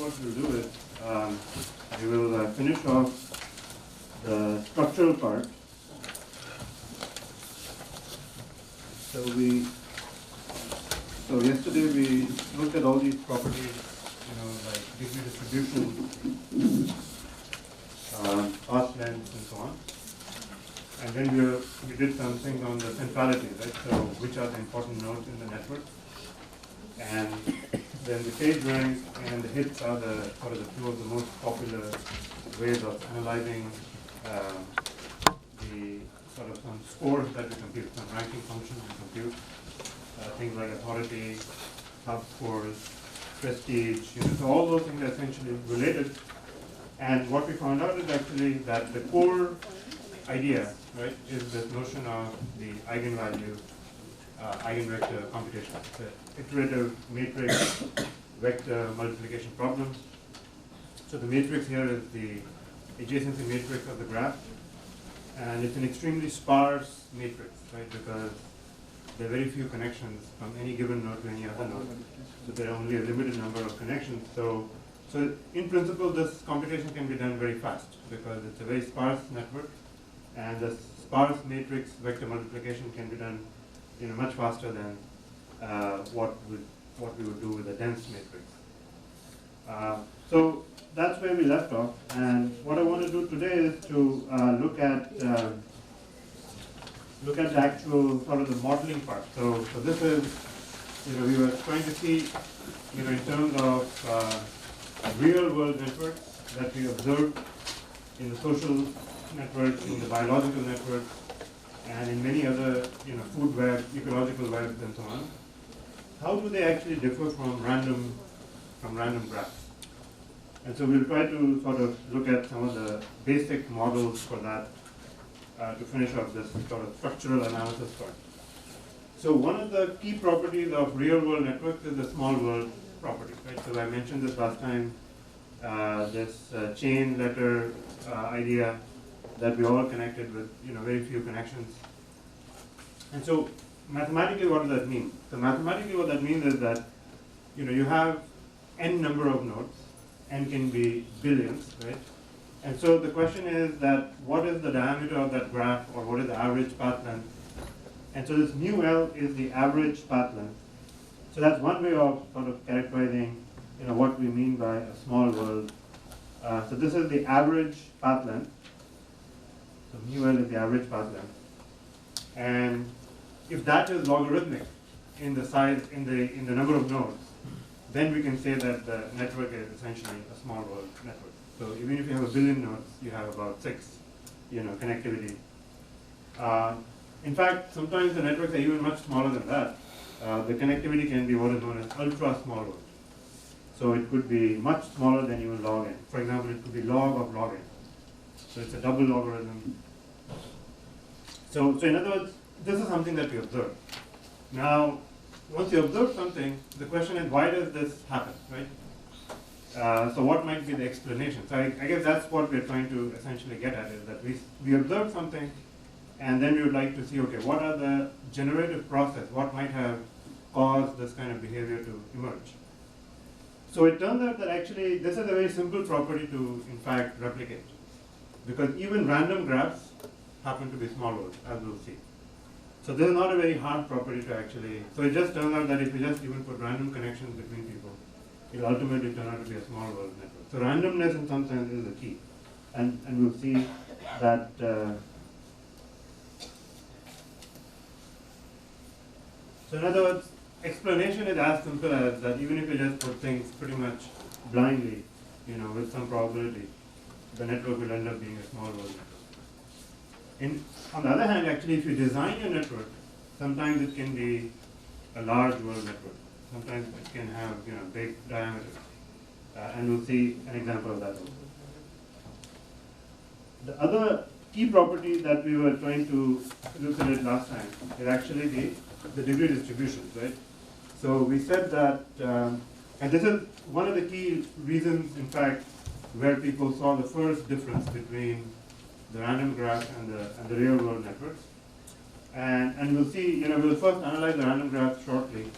what we'll do is we will finish off the structural part. So yesterday we looked at all these properties, like degree distribution, path length, and so on. And then we did some things on the centrality, right? So which are the important nodes in the network. And then the page rank and the hits are the sort of the two of the most popular ways of analyzing the sort of some scores that we compute, some ranking functions we compute, things like authority, sub scores, prestige, so all those things are essentially related. And what we found out is actually that the core idea, right, is this notion of the eigenvalue, eigenvector computation. It's an iterative matrix vector multiplication problem. So the matrix here is the adjacency matrix of the graph, and it's an extremely sparse matrix, right, because there are very few connections from any given node to any other node. So there are only a limited number of connections. So in principle, this computation can be done very fast because it's a very sparse network, and the sparse matrix vector multiplication can be done, much faster than what we would do with a dense matrix. So that's where we left off, and what I want to do today is to look at the actual sort of the modeling part. So this is, we were trying to see, in terms of real world networks that we observe in the social networks, in the biological networks, and in many other, food webs, ecological webs, and so on. How do they actually differ from random graphs? And so we'll try to sort of look at some of the basic models for that to finish off this sort of structural analysis part. So one of the key properties of real-world networks is the small world property, right? So I mentioned this last time, this chain letter idea that we all connected with, very few connections. And so mathematically, what does that mean? So mathematically, what that means is that, you have n number of nodes, n can be billions, right? And so the question is that what is the diameter of that graph, or what is the average path length? And so this mu L is the average path length. So that's one way of sort of characterizing, what we mean by a small world. So this is the average path length. So mu L is the average path length. And if that is logarithmic in the size, in the number of nodes, then we can say that the network is essentially a small world network. So even if you have 1 billion nodes, you have about 6, connectivity. In fact, sometimes the networks are even much smaller than that. The connectivity can be what is known as ultra small world. So it could be much smaller than even log n. For example, it could be log of log n. So it's a double logarithm. So in other words, this is something that we observe. Now, once you observe something, the question is, why does this happen, right? So what might be the explanation? So I guess that's what we're trying to essentially get at, is that we observe something, and then we would like to see, okay, what are the generative process? What might have caused this kind of behavior to emerge? So it turns out that actually this is a very simple property to, in fact, replicate. Because even random graphs happen to be small worlds, as we'll see. So this is not a very hard property to actually, so it just turns out that if you just even put random connections between people, it will ultimately turn out to be a small world network. So randomness in some sense is the key. And we'll see that so in other words, explanation is as simple as that even if you just put things pretty much blindly, with some probability, the network will end up being a small world network. On the other hand, actually, if you design a network, sometimes it can be a large world network. Sometimes it can have big diameters. And we'll see an example of that also. The other key property that we were trying to elucidate last time is actually the degree distributions, right? So we said that, and this is one of the key reasons, in fact, where people saw the first difference between the random graph and the real world networks. And we'll see, we'll first analyze the random graph shortly.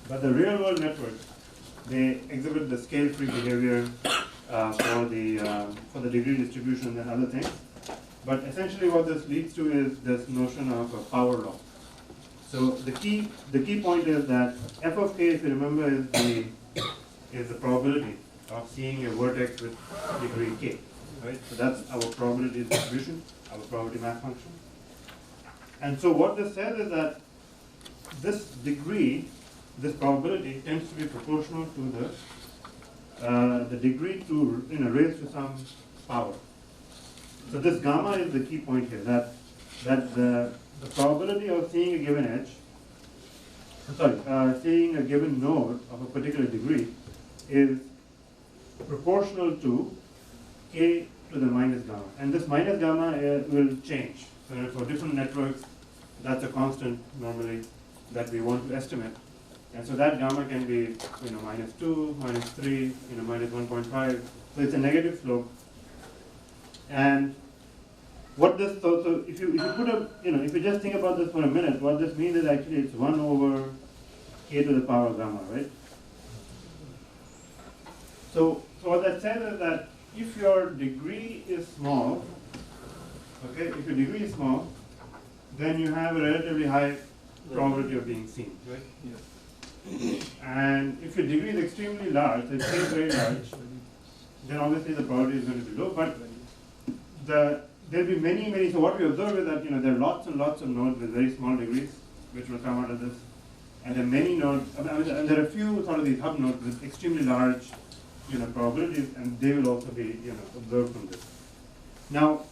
But the real world networks they exhibit the scale-free behavior for the degree distribution and other things. But essentially what this leads to is this notion of a power law. So the key point is that f of k, if you remember, is the probability of seeing a vertex with degree k, right? So that's our probability distribution, our probability mass function. And so what this says is that this degree, this probability, tends to be proportional to the degree to raised to some power. So this gamma is the key point here, that the probability of seeing a given edge, seeing a given node of a particular degree is proportional to k to the minus gamma. And this minus gamma will change. So for different networks, that's a constant normally that we want to estimate. And so that gamma can be minus 2, minus 3, minus 1.5. So it's a negative slope. And what this, so if you put a, if you just think about this for a minute, what this means is actually it's 1 over k to the power gamma, right? So what that says is that if your degree is small, okay, if your degree is small, then you have a relatively high probability of being seen, right? Yes. And if your degree is extremely large, so it's very large, then obviously the probability is going to be low. But there'll be many. So what we observe is that there are lots and lots of nodes with very small degrees, which will come out of this, and there are many nodes. And there are a few sort of these hub nodes with extremely large, probabilities, and they will also be observed from this. Now,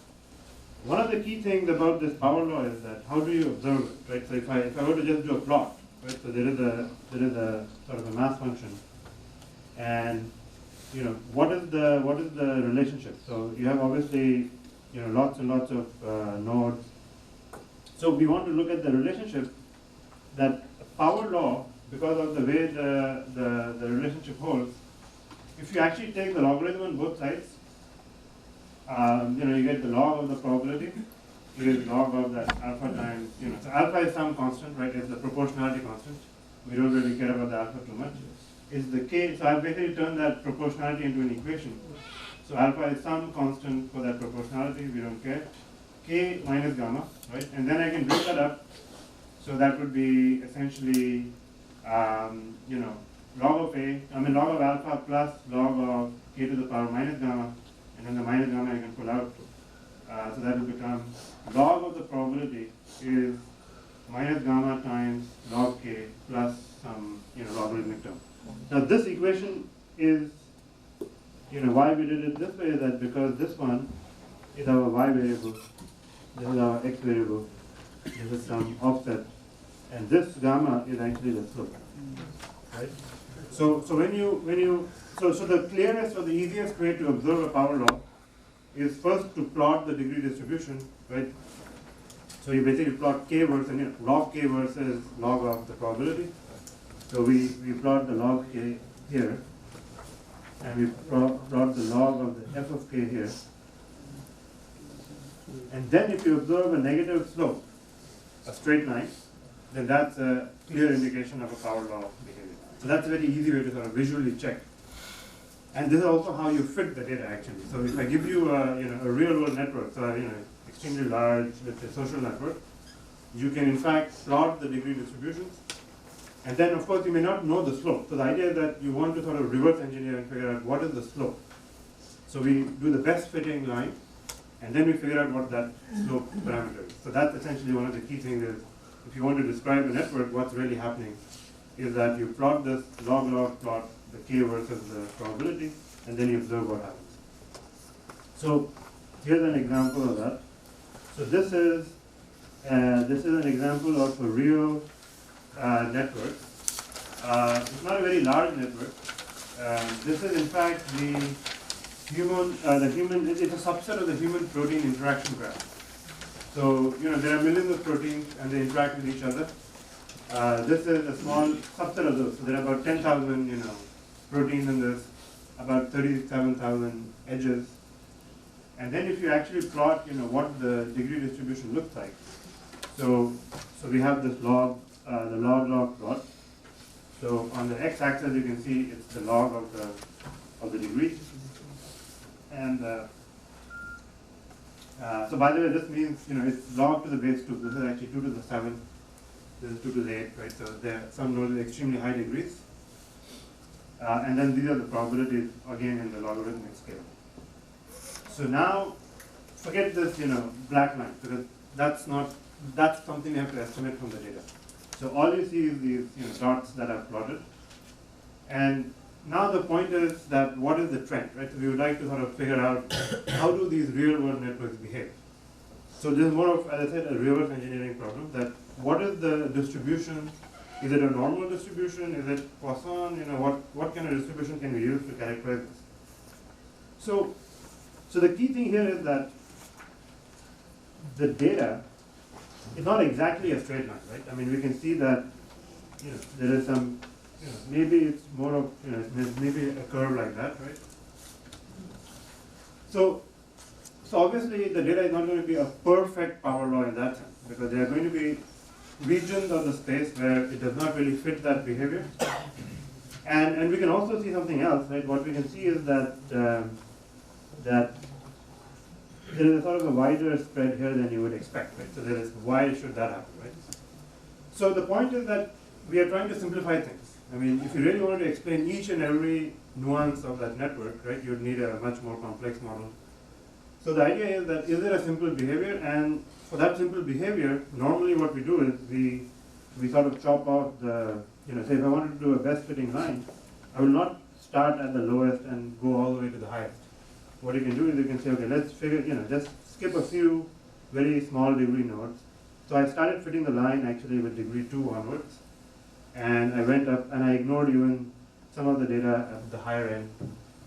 one of the key things about this power law is that how do you observe it, right? So if I were to just do a plot, right? So there is a sort of a mass function, and what is the relationship? So you have obviously lots and lots of nodes. So we want to look at the relationship that power law, because of the way the relationship holds. If you actually take the logarithm on both sides, you get the log of the probability, you get log of that alpha times, so alpha is some constant, right? It's the proportionality constant. We don't really care about the alpha too much. It's the k, so I've basically turned that proportionality into an equation. So alpha is some constant for that proportionality, we don't care. K minus gamma, right? And then I can break that up. So that would be essentially, log of alpha plus log of k to the power minus gamma, and then the minus gamma I can pull out. So that will become log of the probability is minus gamma times log k plus some logarithmic term. Now this equation is, why we did it this way is that because this one is our y variable, this is our x variable, this is some offset, and this gamma is actually the slope, right? So the clearest or the easiest way to observe a power law is first to plot the degree distribution, right? So you basically plot k versus log k versus log of the probability. So we plot the log k here, and we plot the log of the f of k here. And then if you observe a negative slope, a straight line, then that's a clear indication of a power law behavior. So that's a very easy way to sort of visually check. And this is also how you fit the data actually. So if I give you a real world network, so extremely large, let's say social network, you can in fact plot the degree distributions. And then of course you may not know the slope. So the idea is that you want to sort of reverse engineer and figure out what is the slope. So we do the best fitting line, and then we figure out what that slope parameter is. So that's essentially one of the key things is, if you want to describe a network, what's really happening is that you plot this log plot, the k versus the probability, and then you observe what happens. So here's an example of that. So this is an example of a real network. It's not a very large network. This is in fact the human. It's a subset of the human protein interaction graph. So there are millions of proteins and they interact with each other. This is a small subset of those. So there are about 10,000 proteins in this, about 37,000 edges. And then if you actually plot what the degree distribution looks like. So we have this log, the log plot. So on the x-axis, you can see it's the log of the degree. And so by the way, this means, it's log to the base 2. This is actually 2 to the 7. This is 2 to the 8, right? So there are some nodes with extremely high degrees. And then these are the probabilities, again, in the logarithmic scale. So now, forget this, black line, because that's something you have to estimate from the data. So all you see is these, dots that I've plotted. And now the point is that what is the trend, right? So we would like to sort of figure out how do these real-world networks behave. So this is more of, as I said, a reverse engineering problem, that what is the distribution? Is it a normal distribution? Is it Poisson? What kind of distribution can we use to characterize this? So the key thing here is that the data is not exactly a straight line, right? I mean, we can see that there is some, maybe it's more of, maybe a curve like that, right? So obviously the data is not going to be a perfect power law in that sense, because there are going to be regions of the space where it does not really fit that behavior. And we can also see something else, right? What we can see is that that there is a sort of a wider spread here than you would expect, right? So there is, why should that happen, right? So the point is that we are trying to simplify things. I mean, if you really wanted to explain each and every nuance of that network, right, you'd need a much more complex model. So the idea is that, is there a simple behavior? And for that simple behavior, normally what we do is we sort of chop off the, say if I wanted to do a best fitting line, I will not start at the lowest and go all the way to the highest. What you can do is you can say, okay, let's figure, just skip a few very small degree nodes. So I started fitting the line actually with degree 2 onwards. And I went up and I ignored even some of the data at the higher end,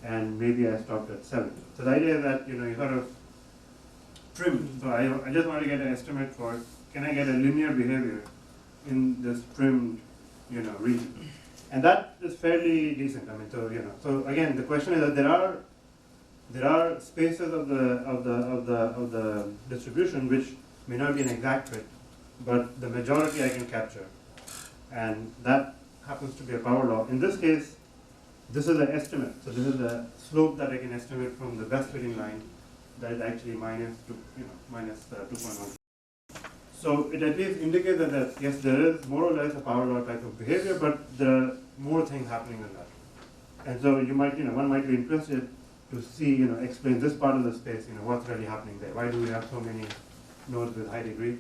and maybe I stopped at 7. So the idea is that, you sort of trim. So I just want to get an estimate for, can I get a linear behavior in this trimmed, region? And that is fairly decent. I mean, so again, the question is that there are spaces of the distribution which may not be an exact fit, but the majority I can capture, and that happens to be a power law. In this case, this is an estimate. So this is the slope that I can estimate from the best fitting line. That is actually minus 2.1. So it at least indicates that yes, there is more or less a power law type of behavior, but there are more things happening than that. And so you might, one might be interested to see, explain this part of the space, what's really happening there. Why do we have so many nodes with high degree?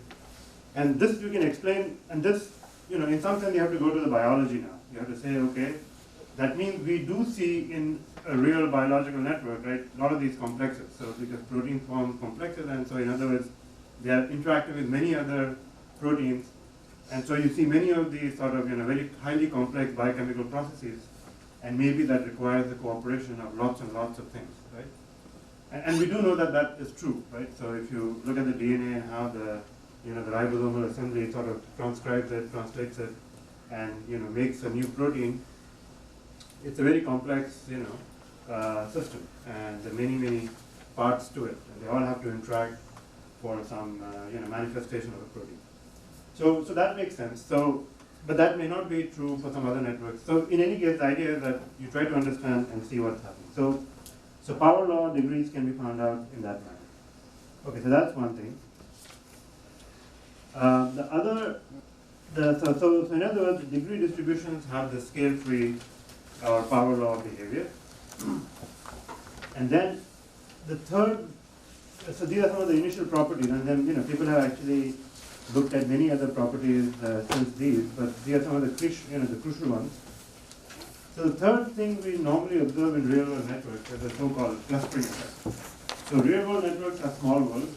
And this you can explain, and this, in some sense you have to go to the biology now. You have to say, okay, that means we do see in a real biological network, right, a lot of these complexes. So because proteins form complexes, and so in other words, they are interacting with many other proteins. And so you see many of these sort of, very highly complex biochemical processes. And maybe that requires the cooperation of lots and lots of things, right? And we do know that that is true, right? So if you look at the DNA and how the ribosomal assembly sort of transcribes it, translates it, and makes a new protein, it's a very complex system, and there are many parts to it, and they all have to interact for some manifestation of a protein. So that makes sense. So, but that may not be true for some other networks. So in any case, the idea is that you try to understand and see what's happening. So power law degrees can be found out in that manner. Okay, so that's one thing. So in other words, the degree distributions have the scale-free or power law behavior. And then the third, so these are some of the initial properties, and then people have actually looked at many other properties since these, but these are some of the crucial ones. So the third thing we normally observe in real-world networks is the so-called clustering effect. So real-world networks are small worlds;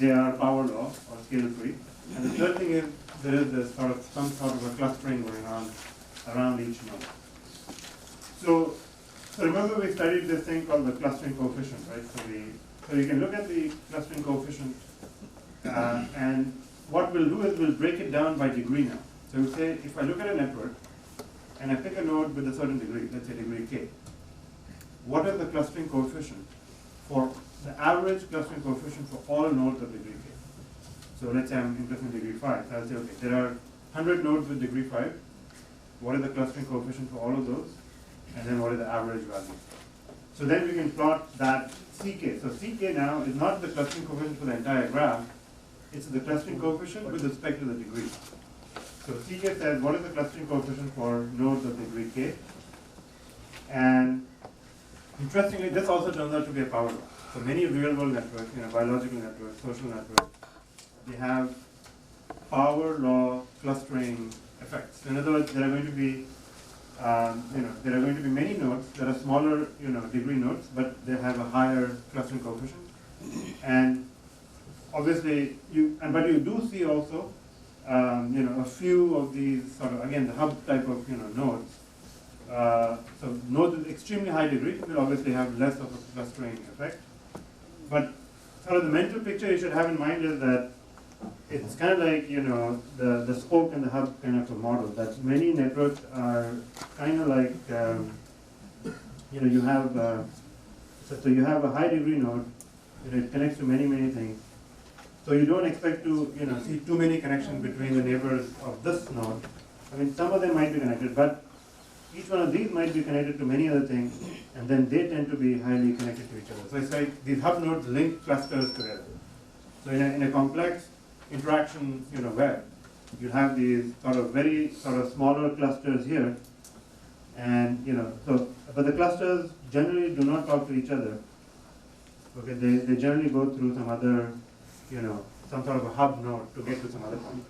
they are power law or scale-free. And the third thing is there is this some sort of a clustering going on around each node. So remember we studied this thing called the clustering coefficient, right? So you can look at the clustering coefficient, and what we'll do is we'll break it down by degree now. So we'll say if I look at a network and I pick a node with a certain degree, let's say degree k, what is the clustering coefficient for the average clustering coefficient for all nodes of degree k? So let's say I'm interested in degree 5. So I'll say, okay, there are 100 nodes with degree 5. what is the clustering coefficient for all of those, and then what is the average value. So then we can plot that CK. So CK now is not the clustering coefficient for the entire graph, it's the clustering coefficient with respect to the degree. So CK says what is the clustering coefficient for nodes of degree K. And interestingly, this also turns out to be a power law. So many real-world networks, biological networks, social networks, they have power law clustering effects. In other words, there are going to be there are going to be many nodes that are smaller, degree nodes, but they have a higher clustering coefficient. And obviously, but you do see also, a few of these sort of, again, the hub type of, nodes. So nodes with extremely high degree will obviously have less of a clustering effect. But sort of the mental picture you should have in mind is that it's kind of like, the spoke and the hub kind of a model, that many networks are kind of like, you have, so you have a high degree node, it connects to many, many things. So you don't expect to, see too many connections between the neighbors of this node. I mean, some of them might be connected, but each one of these might be connected to many other things, and then they tend to be highly connected to each other. So it's like these hub nodes link clusters together. So in a complex interaction, web, you have these very smaller clusters here, and but the clusters generally do not talk to each other. Okay, they generally go through some other, some sort of a hub node to get to some other point.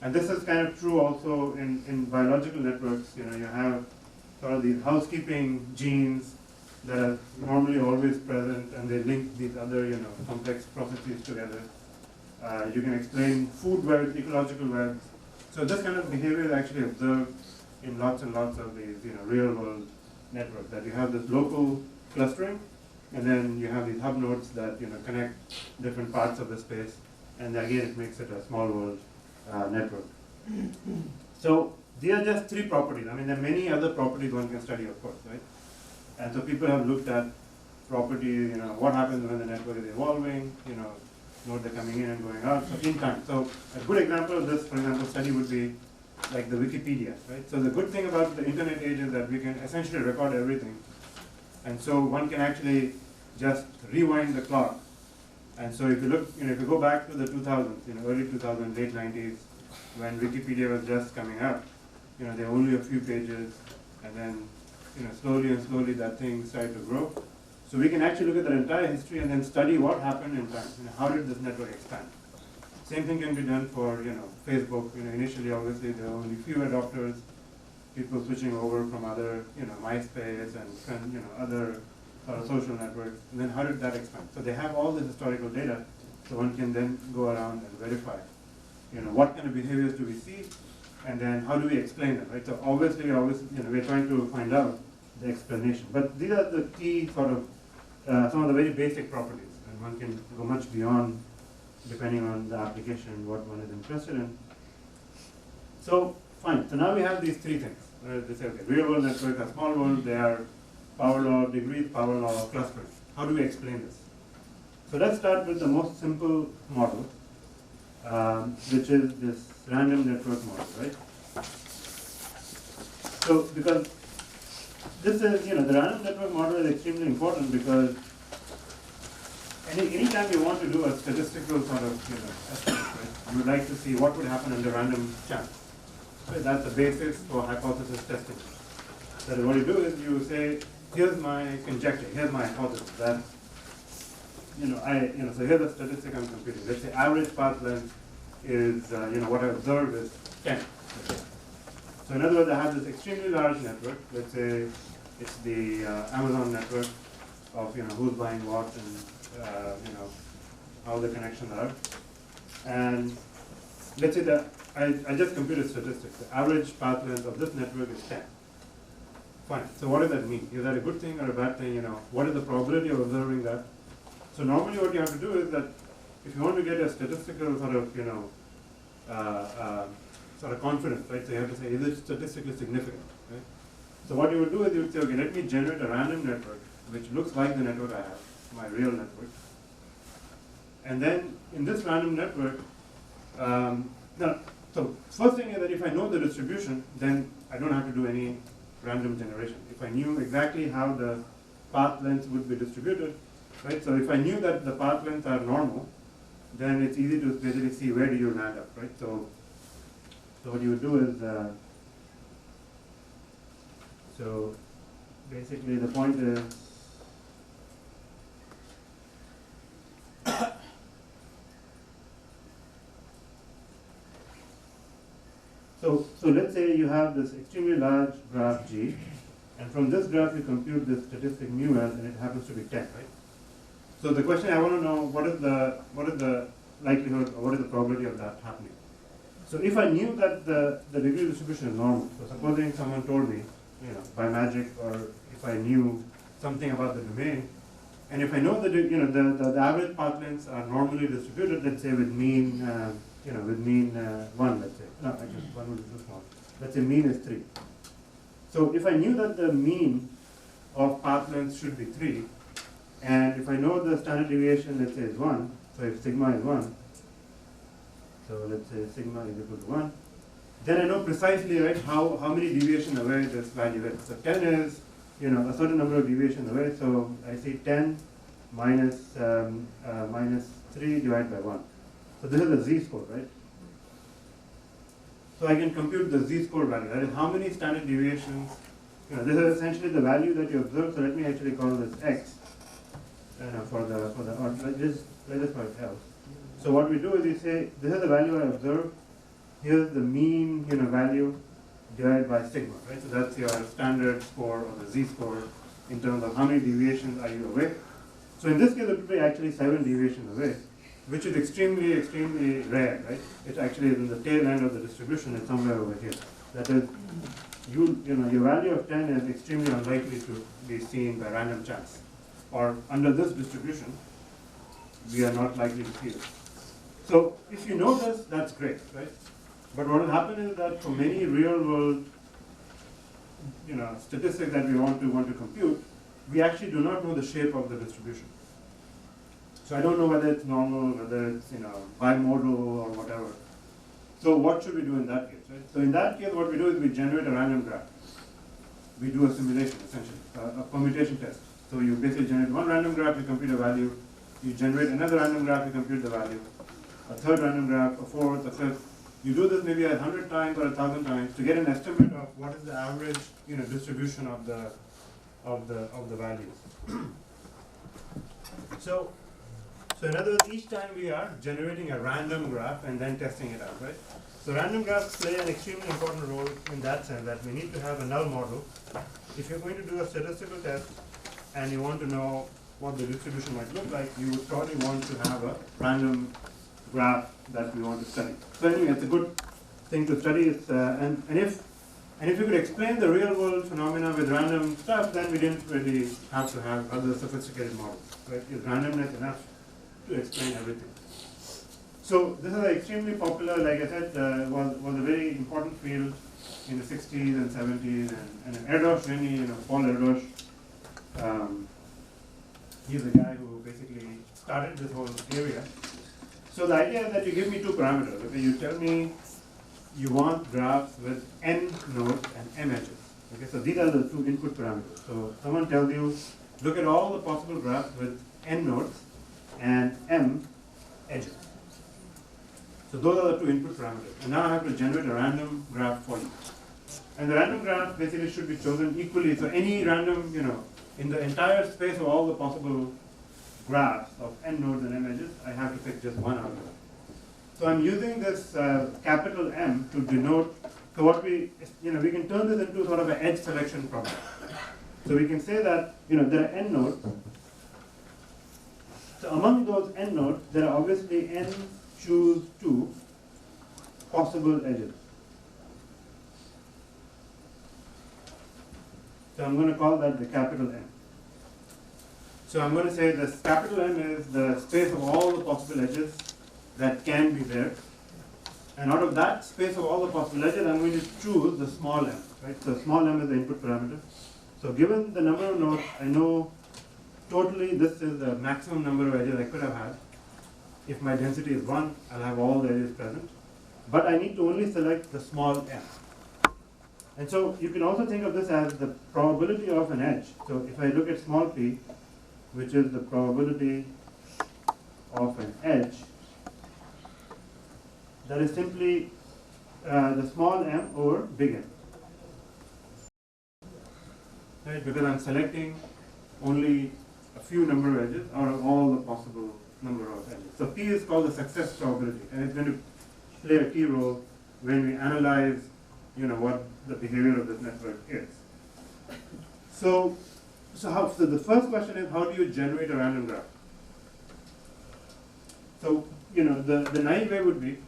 And this is kind of true also in biological networks. You have sort of these housekeeping genes that are normally always present, and they link these other, complex processes together. You can explain food webs, ecological webs. So this kind of behavior is actually observed in lots and lots of these, real-world networks. That you have this local clustering, and then you have these hub nodes that connect different parts of the space, and again it makes it a small world network. So these are just three properties. I mean, there are many other properties one can study, of course, right? And so people have looked at properties, what happens when the network is evolving, nodes are coming in and going out, so in time. So a good example of this, for example, study would be like the Wikipedia, right? So the good thing about the internet age is that we can essentially record everything. And so one can actually just rewind the clock. And so if you look, if you go back to the 2000s, early 2000s, late 90s, when Wikipedia was just coming out, there were only a few pages, and then, slowly and slowly that thing started to grow. So we can actually look at the entire history and then study what happened in time. How did this network expand? Same thing can be done for, Facebook. Initially, obviously, there were only few adopters, people switching over from other, MySpace and, other social networks. And then how did that expand? So they have all this historical data, so one can then go around and verify, what kind of behaviors do we see, and then how do we explain them, right? So obviously, we're trying to find out the explanation. But these are the key some of the very basic properties, and one can go much beyond depending on the application, what one is interested in. So fine. So now we have these three things. They say, okay, real world networks are small world. They are power law degrees, power law clustering. How do we explain this? So let's start with the most simple model, which is this random network model, right? So because this is, the random network model is extremely important because anytime you want to do a statistical sort of, estimate, right, you would like to see what would happen under random chance. Right? That's the basis for hypothesis testing. So what you do is you say, here's my conjecture, here's my hypothesis that, so here's the statistic I'm computing. Let's say average path length is, what I observed is 10. Okay. So in other words, I have this extremely large network. Let's say it's the Amazon network of, who's buying what and, how the connections are. And let's say that I just computed statistics. The average path length of this network is 10. Fine. So what does that mean? Is that a good thing or a bad thing? What is the probability of observing that? So normally what you have to do is that if you want to get a statistical sort of, sort of confidence, right? So you have to say, is it statistically significant, right? So what you would do is you would say, okay, let me generate a random network which looks like the network I have, my real network. And then in this random network, so first thing is that if I know the distribution, then I don't have to do any random generation. If I knew exactly how the path lengths would be distributed, right? So if I knew that the path lengths are normal, then it's easy to basically see where do you land up, right? So what you would do is, so basically the point is, so let's say you have this extremely large graph G, and from this graph you compute this statistic mu L, and it happens to be 10, right? So the question I want to know, what is the likelihood, or what is the probability of that happening? So if I knew that the degree distribution is normal, so supposing someone told me, by magic, or if I knew something about the domain, and if I know that the average path lengths are normally distributed, let's say with mean, with mean 1, let's say. No, actually 1 would be too small. Let's say mean is 3. So if I knew that the mean of path lengths should be 3, and if I know the standard deviation, let's say, is 1, so if sigma is 1, so let's say sigma is equal to 1, then I know precisely, right, how many deviations away this value is. So 10 is, a certain number of deviations away, so I see 10 minus 3 divided by 1. So this is the z-score, right? So I can compute the z-score value, that is how many standard deviations, this is essentially the value that you observe, so let me actually call this x, or let's just call it L. So what we do is we say, this is the value I observed, here's the mean value divided by sigma, right? So that's your standard score, or the z-score, in terms of how many deviations are you away. So in this case, it would be actually 7 deviations away, which is extremely, extremely rare, right? It actually is in the tail end of the distribution, it's somewhere over here. That is, your value of 10 is extremely unlikely to be seen by random chance. Or under this distribution, we are not likely to see it. So if you know this, that's great, right? But what will happen is that for many real world statistics that we want to compute, we actually do not know the shape of the distribution. So I don't know whether it's normal, whether it's bimodal or whatever. So what should we do in that case, right? So in that case, what we do is we generate a random graph. We do a simulation, essentially, a permutation test. So you basically generate one random graph, you compute a value. You generate another random graph, you compute the value. A third random graph, a fourth, a fifth. You do this maybe 100 times or 1,000 times to get an estimate of what is the average, distribution of the values. So in other words, each time we are generating a random graph and then testing it out, right? So random graphs play an extremely important role in that sense that we need to have a null model. If you're going to do a statistical test and you want to know what the distribution might look like, you would probably want to have a random graph that we want to study. So anyway, it's a good thing to study. And if you could explain the real world phenomena with random stuff, then we didn't really have to have other sophisticated models, right? Is randomness enough to explain everything? So this is extremely popular, like I said, was a very important field in the 60s and 70s, and Erdos really, Paul Erdos, he's the guy who basically started this whole area. So the idea is that you give me two parameters. Okay, you tell me you want graphs with n nodes and m edges. Okay, so these are the two input parameters. So someone tells you, look at all the possible graphs with n nodes and m edges. So those are the two input parameters. And now I have to generate a random graph for you. And the random graph basically should be chosen equally. So any random, in the entire space of all the possible graphs of n nodes and m edges, I have to pick just one out of them. So I'm using this capital M to denote, so what we can turn this into sort of an edge selection problem. So we can say that, there are n nodes. So among those n nodes, there are obviously n choose 2 possible edges. So I'm going to call that the capital M. So I'm going to say this capital M is the space of all the possible edges that can be there. And out of that space of all the possible edges, I'm going to choose the small m, right? So small m is the input parameter. So given the number of nodes, I know totally this is the maximum number of edges I could have had. If my density is 1, I'll have all the edges present. But I need to only select the small m. And so you can also think of this as the probability of an edge. So if I look at small p, which is the probability of an edge, that is simply the small m over big M. Right? Because I'm selecting only a few number of edges out of all the possible number of edges. So P is called the success probability, and it's going to play a key role when we analyze, what the behavior of this network is. So the first question is, how do you generate a random graph? So, the naive way would be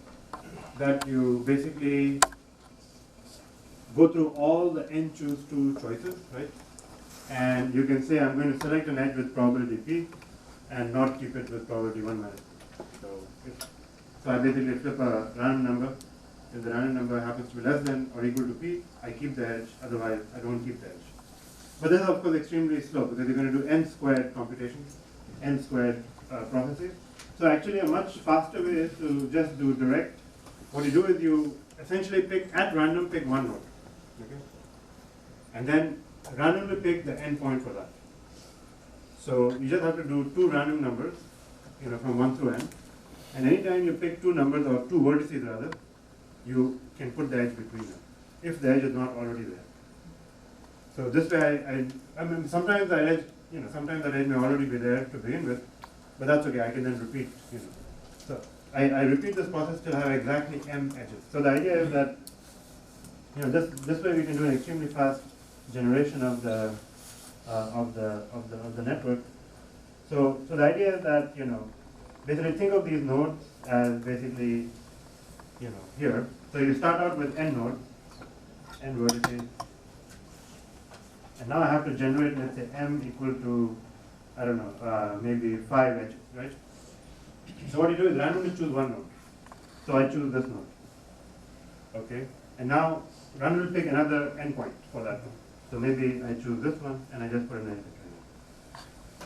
that you basically go through all the n choose 2 choices, right? And you can say, I'm going to select an edge with probability p and not keep it with probability 1 minus p. So I basically flip a random number. If the random number happens to be less than or equal to p, I keep the edge, otherwise I don't keep the edge. But this is of course extremely slow because you're going to do n squared computations, n squared processes. So actually a much faster way is to just do direct. What you do is you essentially pick one node, okay? And then randomly pick the endpoint for that. So you just have to do 2 random numbers, from 1 through n. And anytime you pick 2 numbers or 2 vertices rather, you can put the edge between them, if the edge is not already there. So this way, I mean, sometimes the edge, sometimes the edge may already be there to begin with, but that's okay. I can then repeat, So I repeat this process till I have exactly m edges. So the idea is that, this way we can do an extremely fast generation of the network. So the idea is that, basically think of these nodes as basically, here. So you start out with n nodes, n vertices, and now I have to generate, let's say, m equal to, I don't know, maybe 5 edges, right? So what you do is randomly choose one node. So I choose this node, okay? And now randomly pick another endpoint for that node. So maybe I choose this one and I just put an edge between them.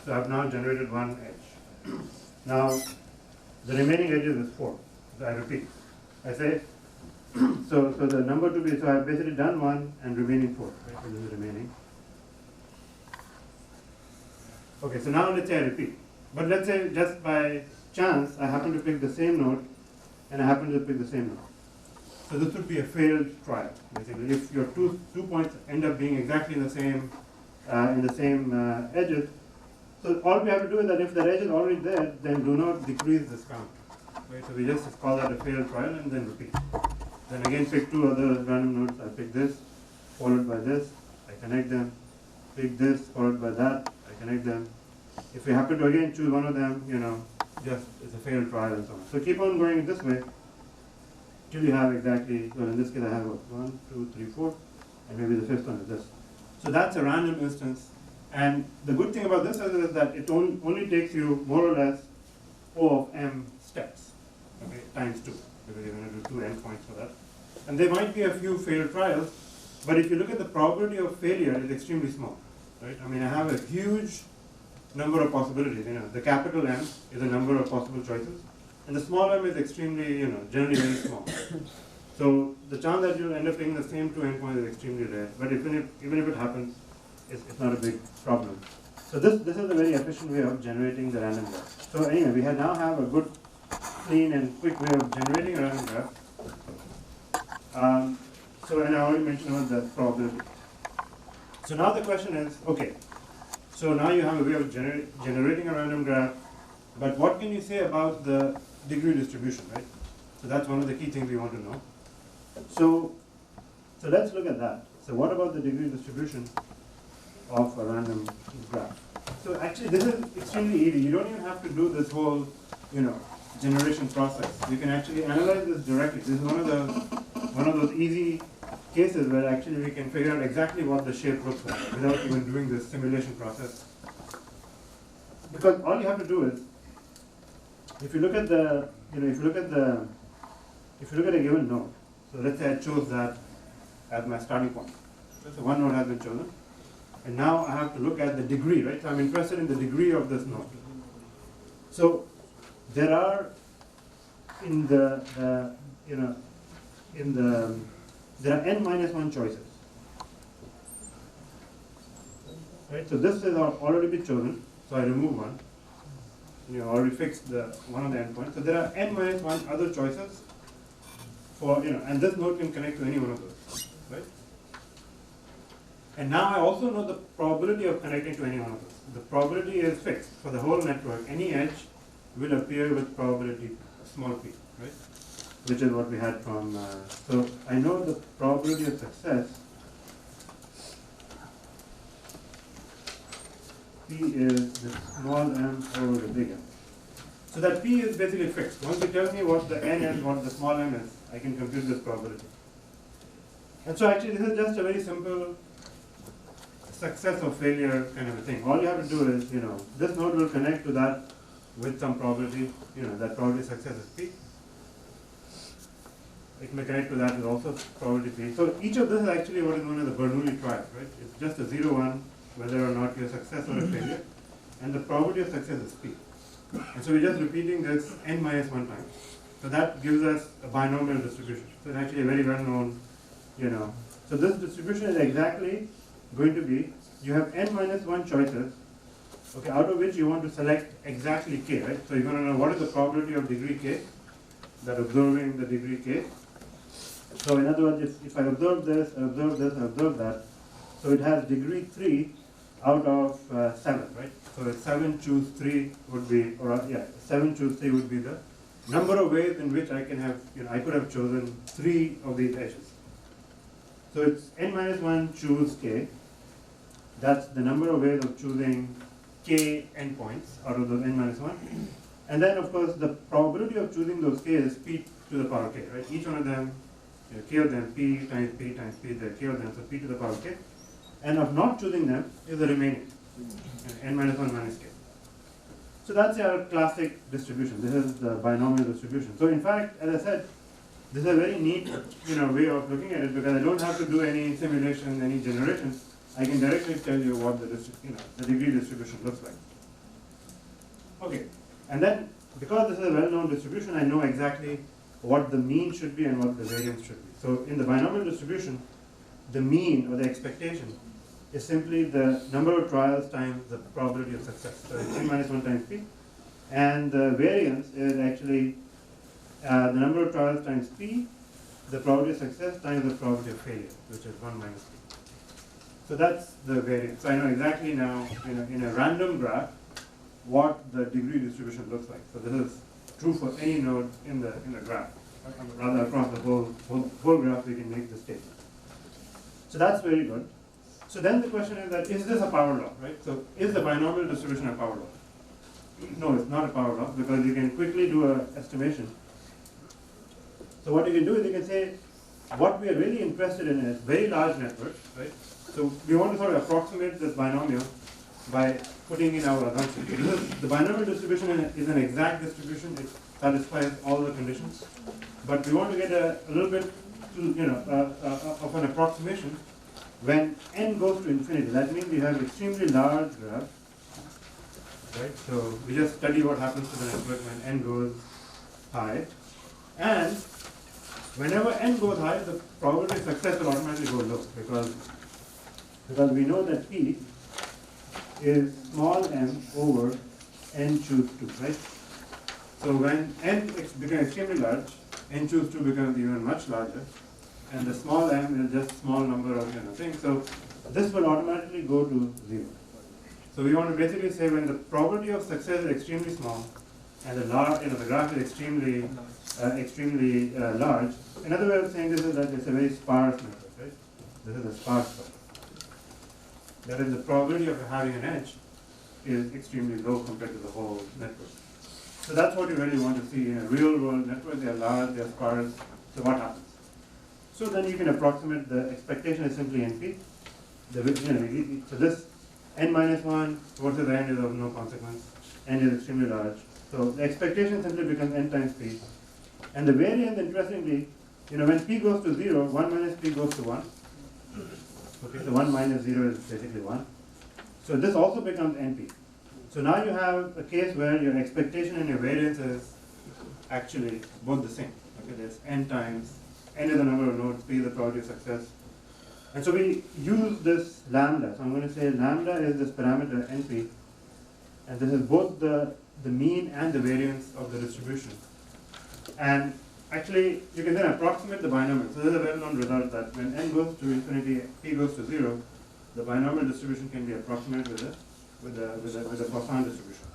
So I've now generated one edge. Now the remaining edges is 4. So I repeat. I say, so the number to be, so I've basically done 1 and remaining 4, right? So this is remaining. Okay, so now let's say I repeat. But let's say just by chance, I happen to pick the same node and I happen to pick the same node. So this would be a failed trial, basically. If your two points end up being exactly in the same edges, so all we have to do is that if the edge is already there, then do not decrease this count. Right? So we just call that a failed trial and then repeat. Then again pick 2 other random nodes. I pick this, followed by this, I connect them. Pick this, followed by that, I connect them. If we happen to again choose one of them, just it's a failed trial and so on. So keep on going this way till you have exactly, well in this case I have 1, 2, 3, 4, and maybe the 5th one is this. So that's a random instance. And the good thing about this is that it only takes you more or less O of m steps, okay, times 2, because you're going to do 2 endpoints for that. And there might be a few failed trials, but if you look at the probability of failure, it's extremely small, right? I mean, I have a huge number of possibilities. The capital M is a number of possible choices, and the small m is extremely, generally very small. So the chance that you end up picking the same 2 endpoints is extremely rare. But even if it happens, it's not a big problem. So this is a very efficient way of generating the random graph. So anyway, we now have a good, clean and quick way of generating a random graph. And I already mentioned about the probability. So now the question is, okay, so now you have a way of generating a random graph, but what can you say about the degree distribution, right? So that's one of the key things we want to know. So let's look at that. So what about the degree distribution of a random graph? So actually this is extremely easy. You don't even have to do this whole, generation process. You can actually analyze this directly. This is one of those easy cases where actually we can figure out exactly what the shape looks like without even doing this simulation process. Because all you have to do is, if you look at a given node, so let's say I chose that as my starting point. So one node has been chosen, and now I have to look at the degree, right? So I'm interested in the degree of this node. So there are there are n minus 1 choices. right? So this is already been chosen, so I remove one. Already fixed one of the endpoints. So there are n minus one other choices for, and this node can connect to any one of those, right? And now I also know the probability of connecting to any one of those. The probability is fixed for the whole network. Any edge will appear with probability small p, right? Which is what we had from, so I know the probability of success, P is the small m over the big M. So that P is basically fixed. Once you tell me what the n is, what the small m is, I can compute this probability. And so actually this is just a very simple success or failure kind of a thing. All you have to do is, this node will connect to that with some probability, that probability of success is P. It may connect to that with also probability P. So each of this is actually what is known as a Bernoulli trial, right? It's just a 0-1, whether or not you're a success or a failure. And the probability of success is P. And so we're just repeating this n minus 1 times. So that gives us a binomial distribution. So it's actually a very well known, So this distribution is exactly going to be, you have n minus 1 choices, okay, out of which you want to select exactly k, right? So you're going to know what is the probability of degree k, that observing the degree k. So in other words, if I observe this, I observe this, I observe that, so it has degree 3 out of 7, right? So 7 choose 3 would be, 7 choose 3 would be the number of ways in which I can have, I could have chosen 3 of these edges. So it's n minus 1 choose k. That's the number of ways of choosing k endpoints out of those n minus 1. And then, of course, the probability of choosing those k is p to the power k, right? Each one of them, k of them, p times p times p, there are k of them, so p to the power k. And of not choosing them is the remaining, n minus 1 minus k. So that's our classic distribution. This is the binomial distribution. So in fact, as I said, this is a very neat way of looking at it, because I don't have to do any simulation, any generation. I can directly tell you what the degree distribution looks like. Okay, and then because this is a well-known distribution, I know exactly what the mean should be and what the variance should be. So in the binomial distribution, the mean or the expectation is simply the number of trials times the probability of success. So it's n minus 1 times p. And the variance is actually the number of trials times p, the probability of success times the probability of failure, which is 1 minus p. So that's the variance. So I know exactly now, in a random graph, what the degree distribution looks like. So this is true for any node in the graph. Rather, across the whole graph, we can make this statement. So that's very good. So then the question is that, is this a power law, right? So is the binomial distribution a power law? No, it's not a power law, because you can quickly do an estimation. So what you can do is you can say, what we are really interested in is very large networks, right? So we want to sort of approximate this binomial by putting in our assumptions. The binomial distribution is an exact distribution. It satisfies all the conditions. But we want to get a little bit of an approximation when n goes to infinity. That means we have extremely large graph, right? So we just study what happens to the network when n goes high. And whenever n goes high, the probability of success will automatically go low, because we know that p is small m over n choose 2, right? So when n becomes extremely large, n choose 2 becomes even much larger, and the small m is just small number of things. So this will automatically go to 0. So we want to basically say when the probability of success is extremely small, and the graph is extremely large. Another way of saying this is that it's a very sparse network, right? This is a sparse graph. That is, the probability of having an edge is extremely low compared to the whole network. So that's what you really want to see in a real world network. They are large, they are sparse. So what happens? So then you can approximate the expectation is simply NP. So this n minus 1 versus n is of no consequence. N is extremely large. So the expectation simply becomes n times p. And the variance, interestingly, when p goes to 0, 1 minus p goes to 1. Okay, so 1 minus 0 is basically 1. So this also becomes NP. So now you have a case where your expectation and your variance is actually both the same. Okay, there's n times, n is the number of nodes, p is the probability of success. And so we use this lambda. So I'm going to say lambda is this parameter NP, and this is both the mean and the variance of the distribution. And actually, you can then approximate the binomial. So this is a well-known result that when n goes to infinity, p goes to 0, the binomial distribution can be approximated with a Poisson distribution.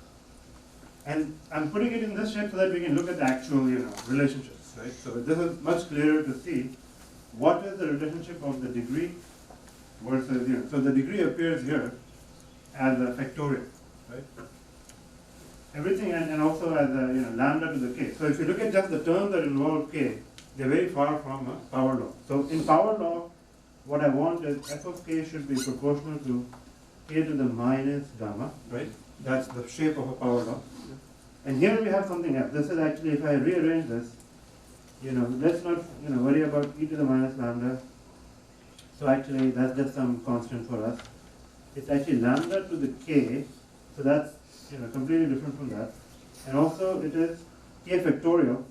And I'm putting it in this shape so that we can look at the actual, relationships, right? So this is much clearer to see what is the relationship of the degree versus, so the degree appears here as a factorial, right? Everything and also as a lambda to the k. So if you look at just the terms that involve k, they're very far from a power law. So in power law, what I want is f of k should be proportional to k to the minus gamma, right? That's the shape of a power law. And here we have something else. This is actually, if I rearrange this, let's not worry about e to the minus lambda. So actually, that's just some constant for us. It's actually lambda to the k. So that's completely different from that. And also it is k factorial.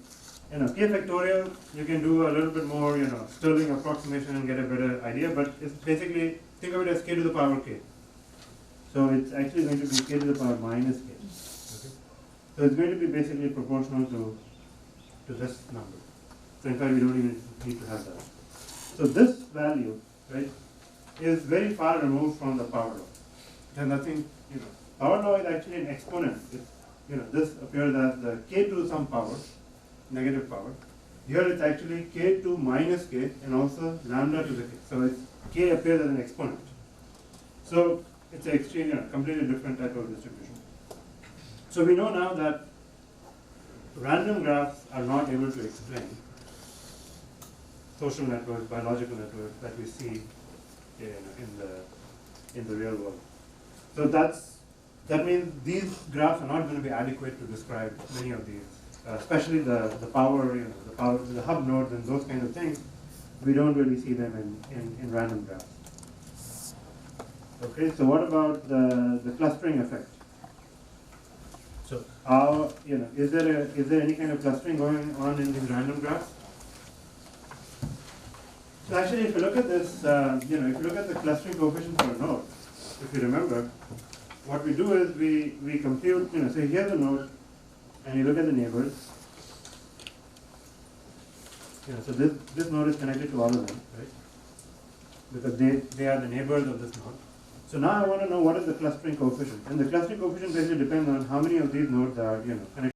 K factorial, you can do a little bit more, Stirling approximation and get a better idea, but it's basically, think of it as k to the power k. So it's actually going to be k to the power minus k. Okay. So it's going to be basically proportional to this number. So in fact, we don't even need to have that. So this value, right, is very far removed from the power law. And nothing, power law is actually an exponent. It's, this appears as the k to some power, negative power. Here it's actually k to minus k and also lambda to the k. So it's k appears as an exponent. So it's a completely different type of distribution. So we know now that random graphs are not able to explain social networks, biological networks that we see in the real world. So that means these graphs are not going to be adequate to describe many of these, especially the power, the hub nodes and those kind of things. We don't really see them in random graphs. Okay, so what about the clustering effect? So is there any kind of clustering going on in these random graphs? So actually, if you look at this, if you look at the clustering coefficient for a node, if you remember, what we do is we compute, so here's a node, and you look at the neighbors. So this node is connected to all of them, right? Because they are the neighbors of this node. So now I want to know what is the clustering coefficient, and the clustering coefficient basically depends on how many of these nodes are connected.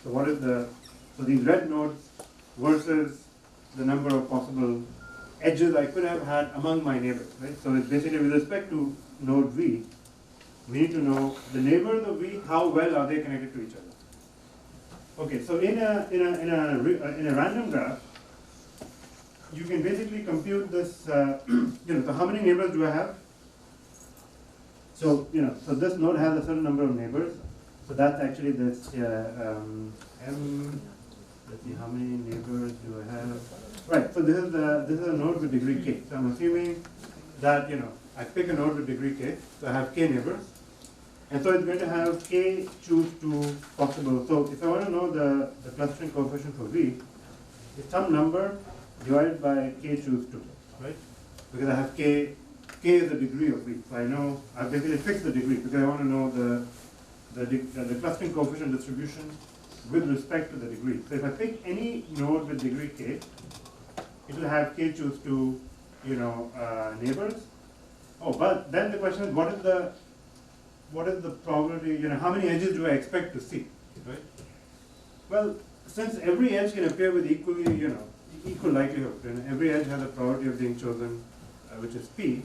So what is so these red nodes versus the number of possible edges I could have had among my neighbors, right? So it's basically with respect to node V, we need to know the neighbors of V, how well are they connected to each other. Okay, so in a random graph, you can basically compute this, so how many neighbors do I have? So, so this node has a certain number of neighbors. So that's actually this, let's see, how many neighbors do I have? Right, so this is a node with degree k. So I'm assuming that, I pick a node with degree k, so I have k neighbors. And so it's going to have k choose 2 possible. So if I want to know the clustering coefficient for V, it's some number divided by k choose 2, right? Because I have k is the degree of V. So I know, I basically fixed the degree because I want to know the clustering coefficient distribution with respect to the degree. So if I pick any node with degree k, it will have k choose 2, neighbors. Oh, but then the question is, what is the probability, how many edges do I expect to see, right? Well, since every edge can appear with equally, equal likelihood, and every edge has a probability of being chosen, which is p.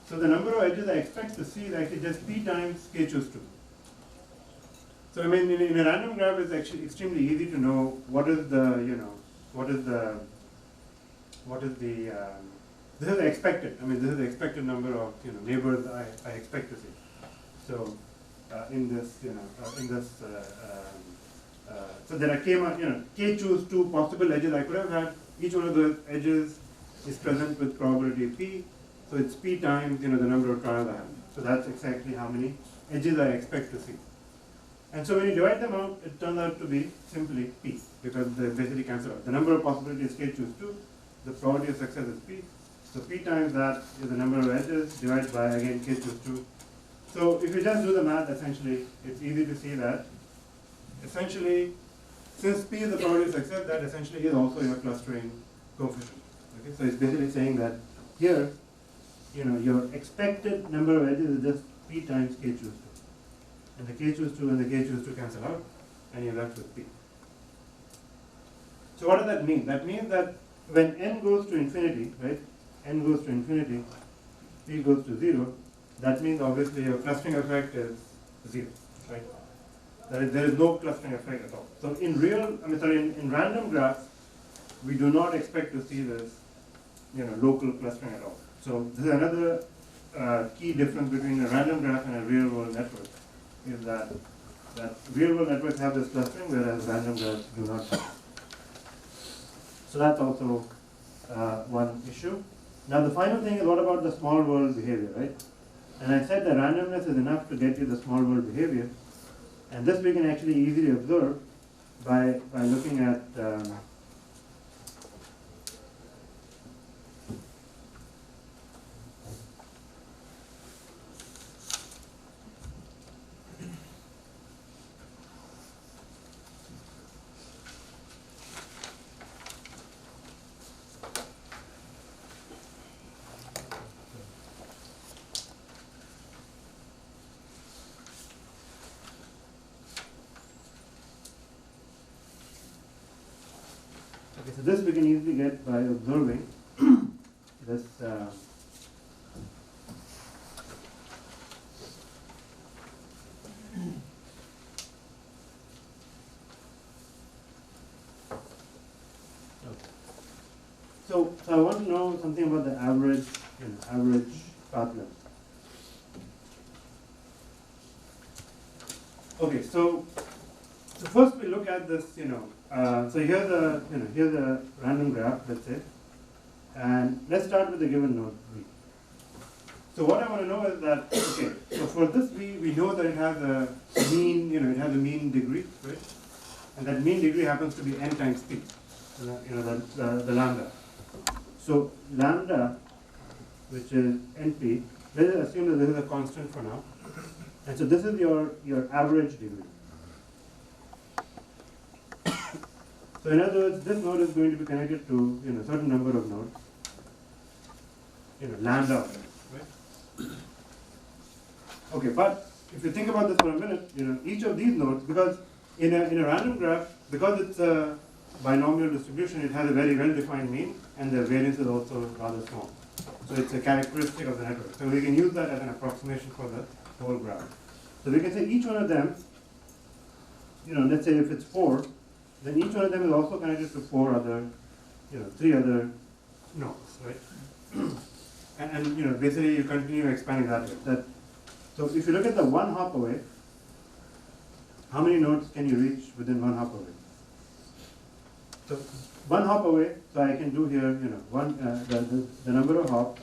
So the number of edges I expect to see is actually just p times k choose 2. So I mean, in a random graph, it's actually extremely easy to know what is the, this is the expected. I mean, this is the expected number of neighbors I expect to see. So in this, so there are k choose 2 possible edges I could have had. Each one of those edges is present with probability p. So it's p times the number of trials I have. So that's exactly how many edges I expect to see. And so when you divide them out, it turns out to be simply p, because they basically cancel out. The number of possibilities k choose 2, the probability of success is p. So p times that is the number of edges divided by, again, k choose 2. So if you just do the math, essentially, it's easy to see that, essentially, since p is the probability of success, that essentially is also your clustering coefficient. Okay? So it's basically saying that here, your expected number of edges is just p times k choose 2. And the k choose 2 and the k choose 2 cancel out, and you're left with p. So what does that mean? That means that when n goes to infinity, right, n goes to infinity, p goes to 0, that means obviously your clustering effect is 0, right? There is no clustering effect at all. So in random graphs, we do not expect to see this, local clustering at all. So this is another key difference between a random graph and a real-world network, is that real-world networks have this clustering, whereas random graphs do not have it. So that's also one issue. Now the final thing is, what about the small world behavior, right? And I said that randomness is enough to get you the small world behavior, and this we can actually easily observe by looking at okay, so this we can easily get by observing this So I want to know something about the average path length. Okay, so first we look at this, so here's a random graph, let's say, and let's start with the given node V. So what I want to know is that, okay, so for this V, we know that it has a mean, it has a mean degree, right? And that mean degree happens to be n times p, the lambda. So lambda, which is np, let's assume that this is a constant for now. And so this is your average degree. So in other words, this node is going to be connected to a certain number of nodes, lambda, right? Okay, but if you think about this for a minute, each of these nodes, because in a random graph, because it's a binomial distribution, it has a very well-defined mean, and the variance is also rather small. So it's a characteristic of the network. So we can use that as an approximation for the whole graph. So we can say each one of them, let's say if it's 4, then each one of them is also connected to 4 other, 3 other nodes, right? and basically you continue expanding that way. So if you look at the one hop away, how many nodes can you reach within one hop away? So one hop away, so I can do here, the number of hops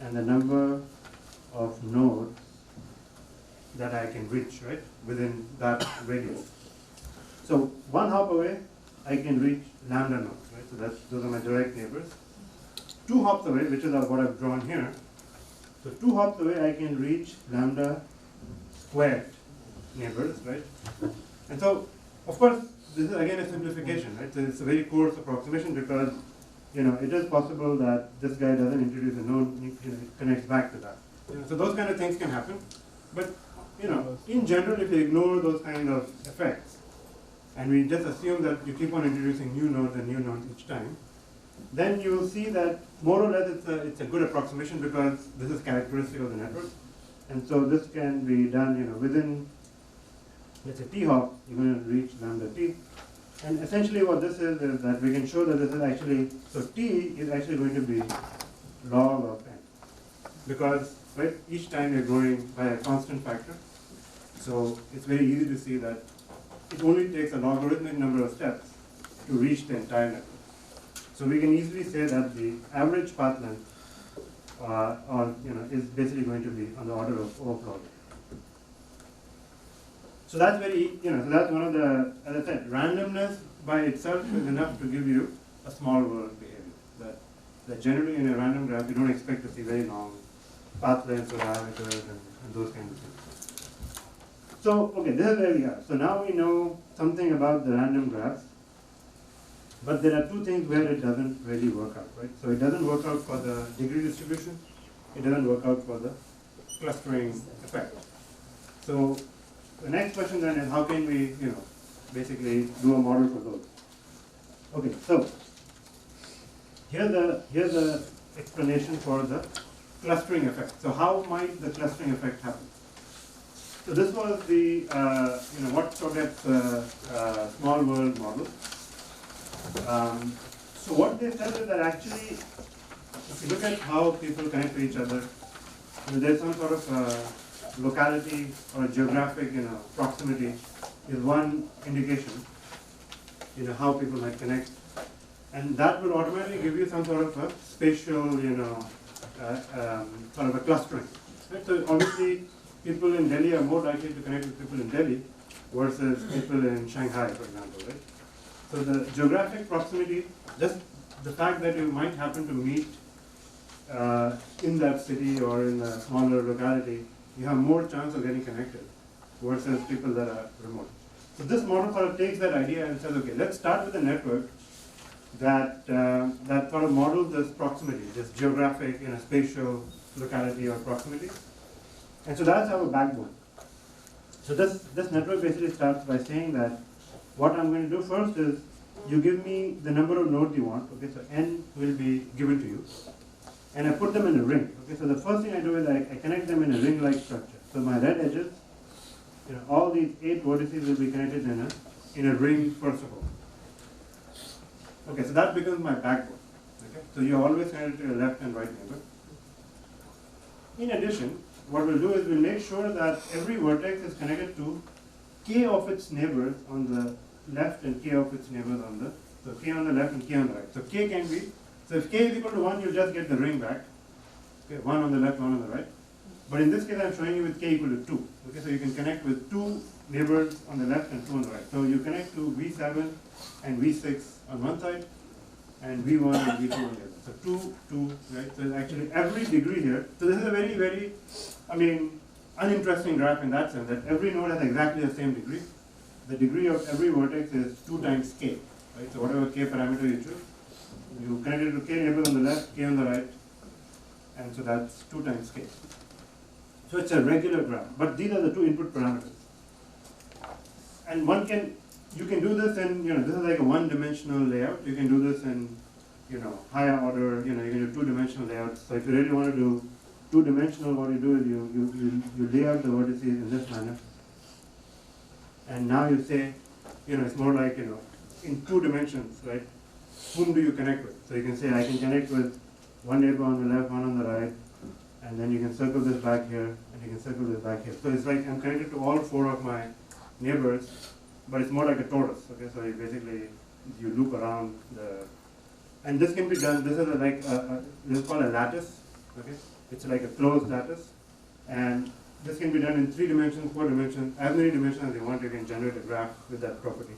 and the number of nodes that I can reach, right, within that radius. So one hop away, I can reach lambda nodes, right? So those are my direct neighbors. 2 hops away, which is what I've drawn here. So 2 hops away, I can reach lambda squared neighbors, right? And so, of course, this is again a simplification, right? So it's a very coarse approximation because, it is possible that this guy doesn't introduce a node, it connects back to that. So those kind of things can happen. But, in general, if you ignore those kind of effects, and we just assume that you keep on introducing new nodes and new nodes each time, then you will see that more or less it's a good approximation because this is characteristic of the network. And so this can be done, within, let's say, t hop, you're going to reach lambda t. And essentially what this is that we can show that this is actually, so t is actually going to be log of n. Because, right, each time you're growing by a constant factor. So it's very easy to see that it only takes a logarithmic number of steps to reach the entire network. So we can easily say that the average path length is basically going to be on the order of O of log. So that's so that's one of the, as I said, randomness by itself is enough to give you a small world behavior. that generally in a random graph you don't expect to see very long path lengths or diameters and those kinds of things. So, okay, this is where we are. So now we know something about the random graphs, but there are two things where it doesn't really work out, right? So it doesn't work out for the degree distribution, it doesn't work out for the clustering effect. So the next question then is how can we, basically do a model for those? Okay, so here's the explanation for the clustering effect. So how might the clustering effect happen? So this was the what Kronecker small world model. So what they said is that actually, if you look at how people connect to each other, there's some sort of locality or geographic proximity is one indication how people might connect, and that will automatically give you some sort of a spatial sort of a clustering. Right? So obviously people in Delhi are more likely to connect with people in Delhi versus people in Shanghai, for example, right? So the geographic proximity, just the fact that you might happen to meet in that city or in a smaller locality, you have more chance of getting connected versus people that are remote. So this model sort of takes that idea and says, okay, let's start with a network that sort of models this proximity, this geographic, spatial locality or proximity. And so that's our backbone. So this network basically starts by saying that what I'm going to do first is you give me the number of nodes you want. Okay, so n will be given to you, and I put them in a ring. Okay, so the first thing I do is I connect them in a ring-like structure. So my red edges, all these 8 vertices will be connected in a ring first of all. Okay, so that becomes my backbone. Okay, so you're always connected to your left and right neighbor. In addition, what we'll do is we'll make sure that every vertex is connected to k of its neighbors on the left and k of its neighbors on the, so k on the left and k on the right. So k can be, so if k is equal to 1, you'll just get the ring back. Okay, 1 on the left, 1 on the right. But in this case, I'm showing you with k equal to 2. Okay, so you can connect with 2 neighbors on the left and 2 on the right. So you connect to V7 and V6 on one side, and V1 and V2 on the other. So 2, 2, right? So actually every degree here, so this is a very, very, uninteresting graph in that sense, that every node has exactly the same degree. The degree of every vertex is 2 times k, right? So whatever k parameter you choose, you connect it to k neighbors on the left, k on the right, and so that's 2 times k. So it's a regular graph, but these are the 2 input parameters. And you can do this in, this is like a one-dimensional layout. You can do this in, higher order, you can do 2-dimensional layouts. So if you really want to do 2-dimensional, what you do is you lay out the vertices in this manner. And now you say, it's more like, in 2 dimensions, right? Whom do you connect with? So you can say, I can connect with one neighbor on the left, one on the right, and then you can circle this back here, and you can circle this back here. So it's like I'm connected to all 4 of my neighbors, but it's more like a torus, okay? So you basically, you loop around and this can be done, this is this is called a lattice, okay? It's like a closed lattice, and this can be done in 3 dimensions, 4 dimensions, as many dimensions as you want. You can generate a graph with that property.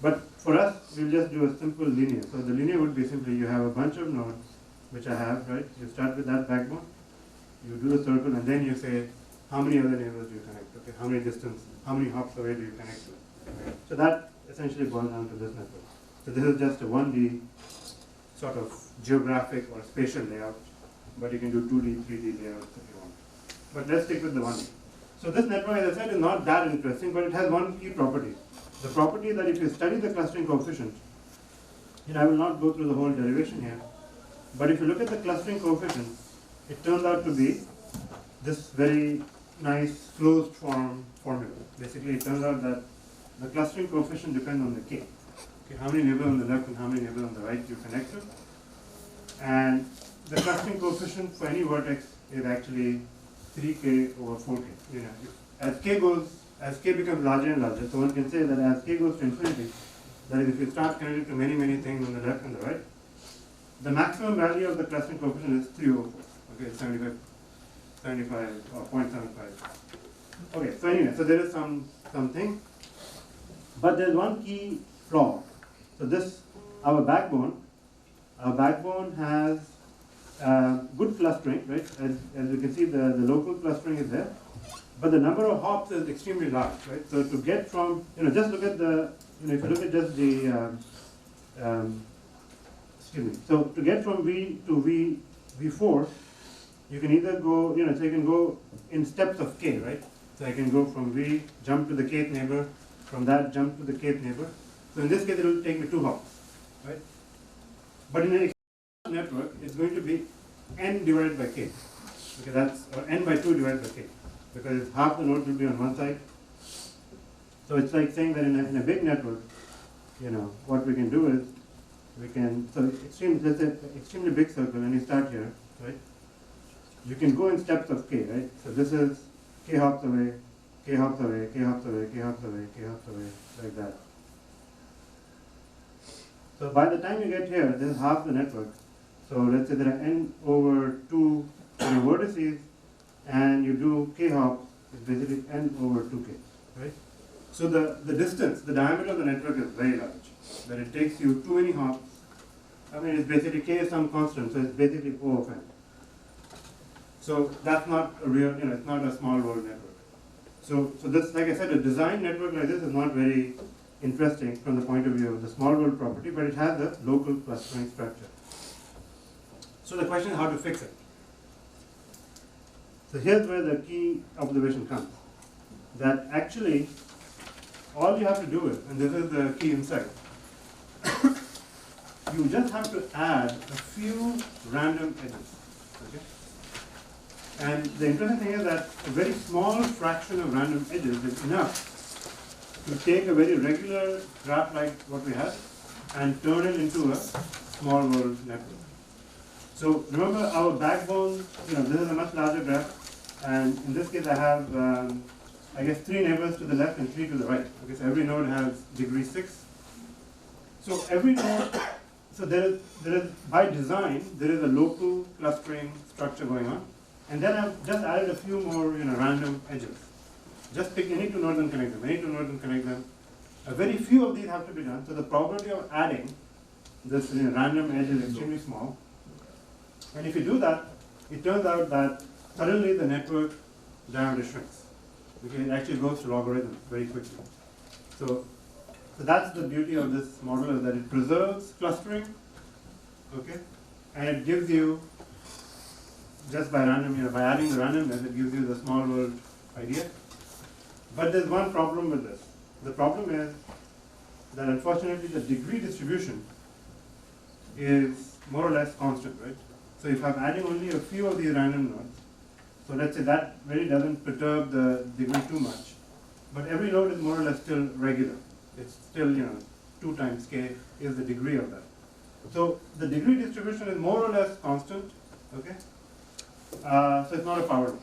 But for us, we'll just do a simple linear. So the linear would be simply you have a bunch of nodes, which I have, right? You start with that backbone, you do the circle, and then you say, how many other neighbors do you connect? Okay, how many hops away do you connect to? Okay. So that essentially boils down to this network. So this is just a 1D sort of geographic or spatial layout, but you can do 2D, 3D layouts if you want. But let's stick with the 1D. So this network, as I said, is not that interesting, but it has one key property. The property that if you study the clustering coefficient, I will not go through the whole derivation here, but if you look at the clustering coefficient, it turns out to be this very nice closed form formula. Basically, it turns out that the clustering coefficient depends on the k. Okay, how many neighbors on the left and how many neighbors on the right you connect to. And the clustering coefficient for any vertex is actually 3k over 4k. As k becomes larger and larger, so one can say that as k goes to infinity, that is, if you start connecting to many, many things on the left and the right, the maximum value of the clustering coefficient is 3 over 4. Okay, it's 75 or 0.75. Okay, so anyway, so there is something, but there's one key flaw. So our backbone has good clustering, right? As you can see, the local clustering is there, but the number of hops is extremely large, right? So to get from, just look at the, if you look at just the, excuse me. So to get from V to V4, you can either go, so you can go in steps of k, right? So I can go from V, jump to the kth neighbor, from that jump to the kth neighbor. So in this case, it will take me 2 hops, right? But in a network, it's going to be n divided by k. Okay, that's or n by 2 divided by k, because half the nodes will be on one side. So it's like saying that in a big network, what we can do is we can, so let's say extremely big circle, and you start here, right? You can go in steps of k, right? So this is k hops away, k hops away, k hops away, k hops away, k hops away, like that. So by the time you get here, this is half the network. So let's say there are n over 2 vertices, and you do k hops, is basically n over 2k, right? So the distance, the diameter of the network is very large, but it takes you too many hops. I mean, it's basically k is some constant, so it's basically O of n. So that's not a real, it's not a small world network. So this, like I said, a design network like this is not very interesting from the point of view of the small world property, but it has a local clustering structure. So the question is how to fix it. So here's where the key observation comes, that actually all you have to do is, and this is the key insight, you just have to add a few random edges. Okay? And the interesting thing is that a very small fraction of random edges is enough to take a very regular graph like what we have and turn it into a small world network. So remember our backbone, this is a much larger graph, and in this case I have, I guess 3 neighbors to the left and 3 to the right. Okay, so every node has degree 6. So every node, so there is by design, there is a local clustering structure going on. And then I've just added a few more random edges. Just pick any 2 nodes and connect them, any 2 nodes and connect them. A very few of these have to be done. So the probability of adding this random edge is extremely small. And if you do that, it turns out that suddenly the network diameter shrinks. Okay, it actually goes to logarithms very quickly. So that's the beauty of this model, is that it preserves clustering, okay, and it gives you, just by random, by adding the randomness, it gives you the small world idea. But there's one problem with this. The problem is that unfortunately the degree distribution is more or less constant, right? So if I'm adding only a few of these random nodes, so let's say that really doesn't perturb the degree too much, but every node is more or less still regular. It's still, 2 times k is the degree of that. So the degree distribution is more or less constant, okay? So it's not a power law.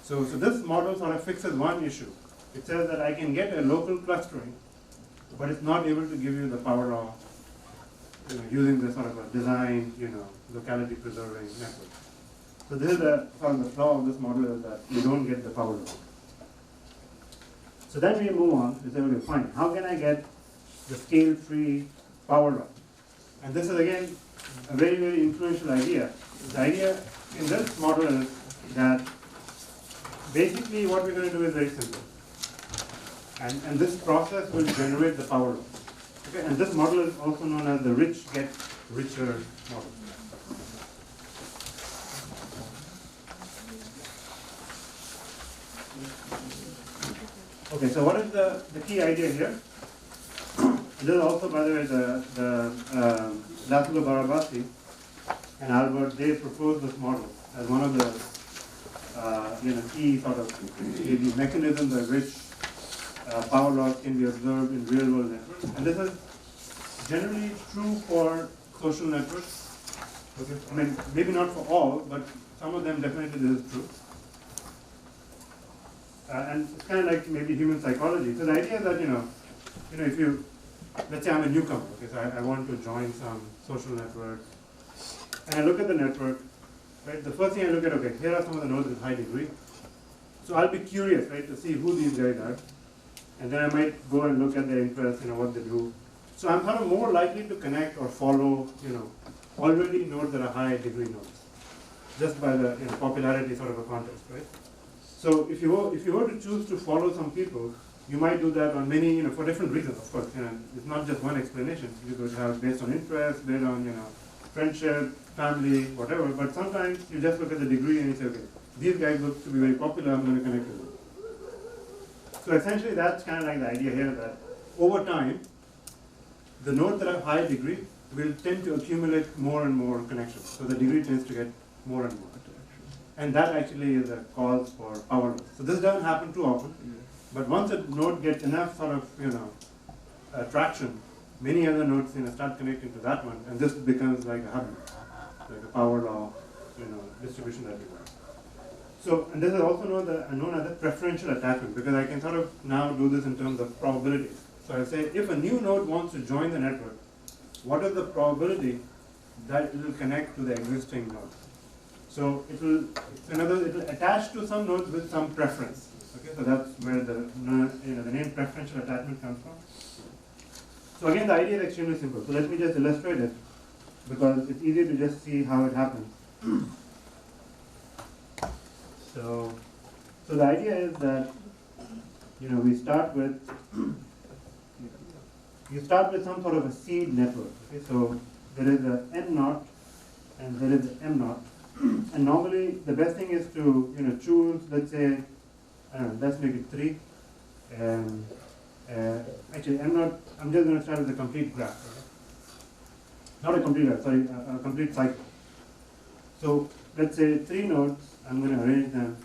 So this model sort of fixes one issue. It says that I can get a local clustering, but it's not able to give you the power law, using the sort of a design, locality preserving network. So this is the sort of the flaw of this model, is that you don't get the power law. So then we move on to say, okay, fine, how can I get the scale-free power law? And this is again a very, very influential idea. The idea in this model is that basically what we're going to do is very simple. And this process will generate the power law. Okay, and this model is also known as the rich get richer model. Okay, so what is the key idea here? This is also, by the way, the Laszlo Barabasi and Albert, they proposed this model as one of the key sort of the mechanisms by which power laws can be observed in real world networks. And this is generally true for social networks. Okay, I mean, maybe not for all, but some of them definitely this is true. And it's kind of like maybe human psychology. So the idea is that, if you, let's say I'm a newcomer, okay, so I want to join some social network, and I look at the network, right, the first thing I look at, okay, here are some of the nodes with high degree. So I'll be curious, right, to see who these guys are, and then I might go and look at their interests, what they do. So I'm kind of more likely to connect or follow, already nodes that are high degree nodes, just by the popularity sort of a contest, right? So if you were to choose to follow some people, you might do that on many, for different reasons, of course. It's not just one explanation. You could have based on interest, based on, friendship, family, whatever. But sometimes you just look at the degree and you say, okay, these guys look to be very popular, I'm going to connect with them. So essentially that's kind of like the idea here that over time, the nodes that have high degree will tend to accumulate more and more connections. So the degree tends to get more and more. And that actually is a cause for power loss. So this doesn't happen too often. But once a node gets enough sort of, traction, many other nodes start connecting to that one, and this becomes like a hub, like a power law, distribution that we want. So, and this is also known as a preferential attachment, because I can sort of now do this in terms of probabilities. So I say, if a new node wants to join the network, what is the probability that it will connect to the existing node? So it will attach to some nodes with some preference. Okay, so that's where the name preferential attachment comes from. So again, the idea is extremely simple. So let me just illustrate it, because it's easy to just see how it happens. So the idea is that we start with some sort of a seed network. Okay, so there is a N naught and there is an M naught, and normally the best thing is to choose, let's say, I don't know, let's make it 3. Actually, I'm just going to start with a complete graph. Okay? Not a complete graph, sorry, a complete cycle. So let's say 3 nodes, I'm going to arrange them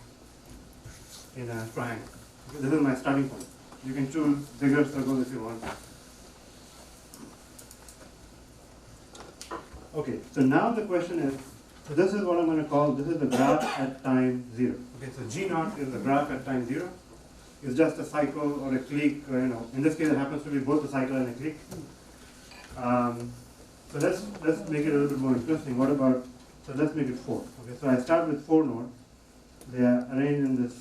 in a triangle. Okay, this is my starting point. You can choose bigger circles if you want. Okay, so now the question is, so this is what I'm going to call, this is the graph at time 0. Okay, so G naught is the graph at time 0. It's just a cycle or a clique, or, in this case it happens to be both a cycle and a clique. So let's make it a little bit more interesting. What about, so let's make it 4. Okay, so I start with 4 nodes. They are arranged in this,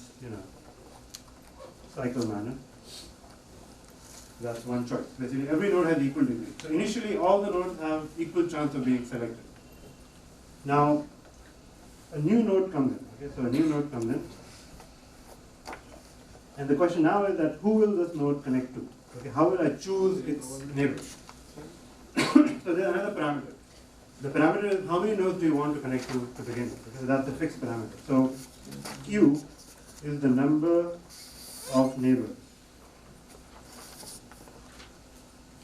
cycle manner. That's one choice. Basically, every node has equal degree. So initially, all the nodes have equal chance of being selected. Now, a new node comes in. Okay, so a new node comes in. And the question now is that who will this node connect to? Okay, how will I choose its neighbors? So there's another parameter. The parameter is how many nodes do you want to connect to begin with? Because that's the fixed parameter. So Q is the number of neighbors.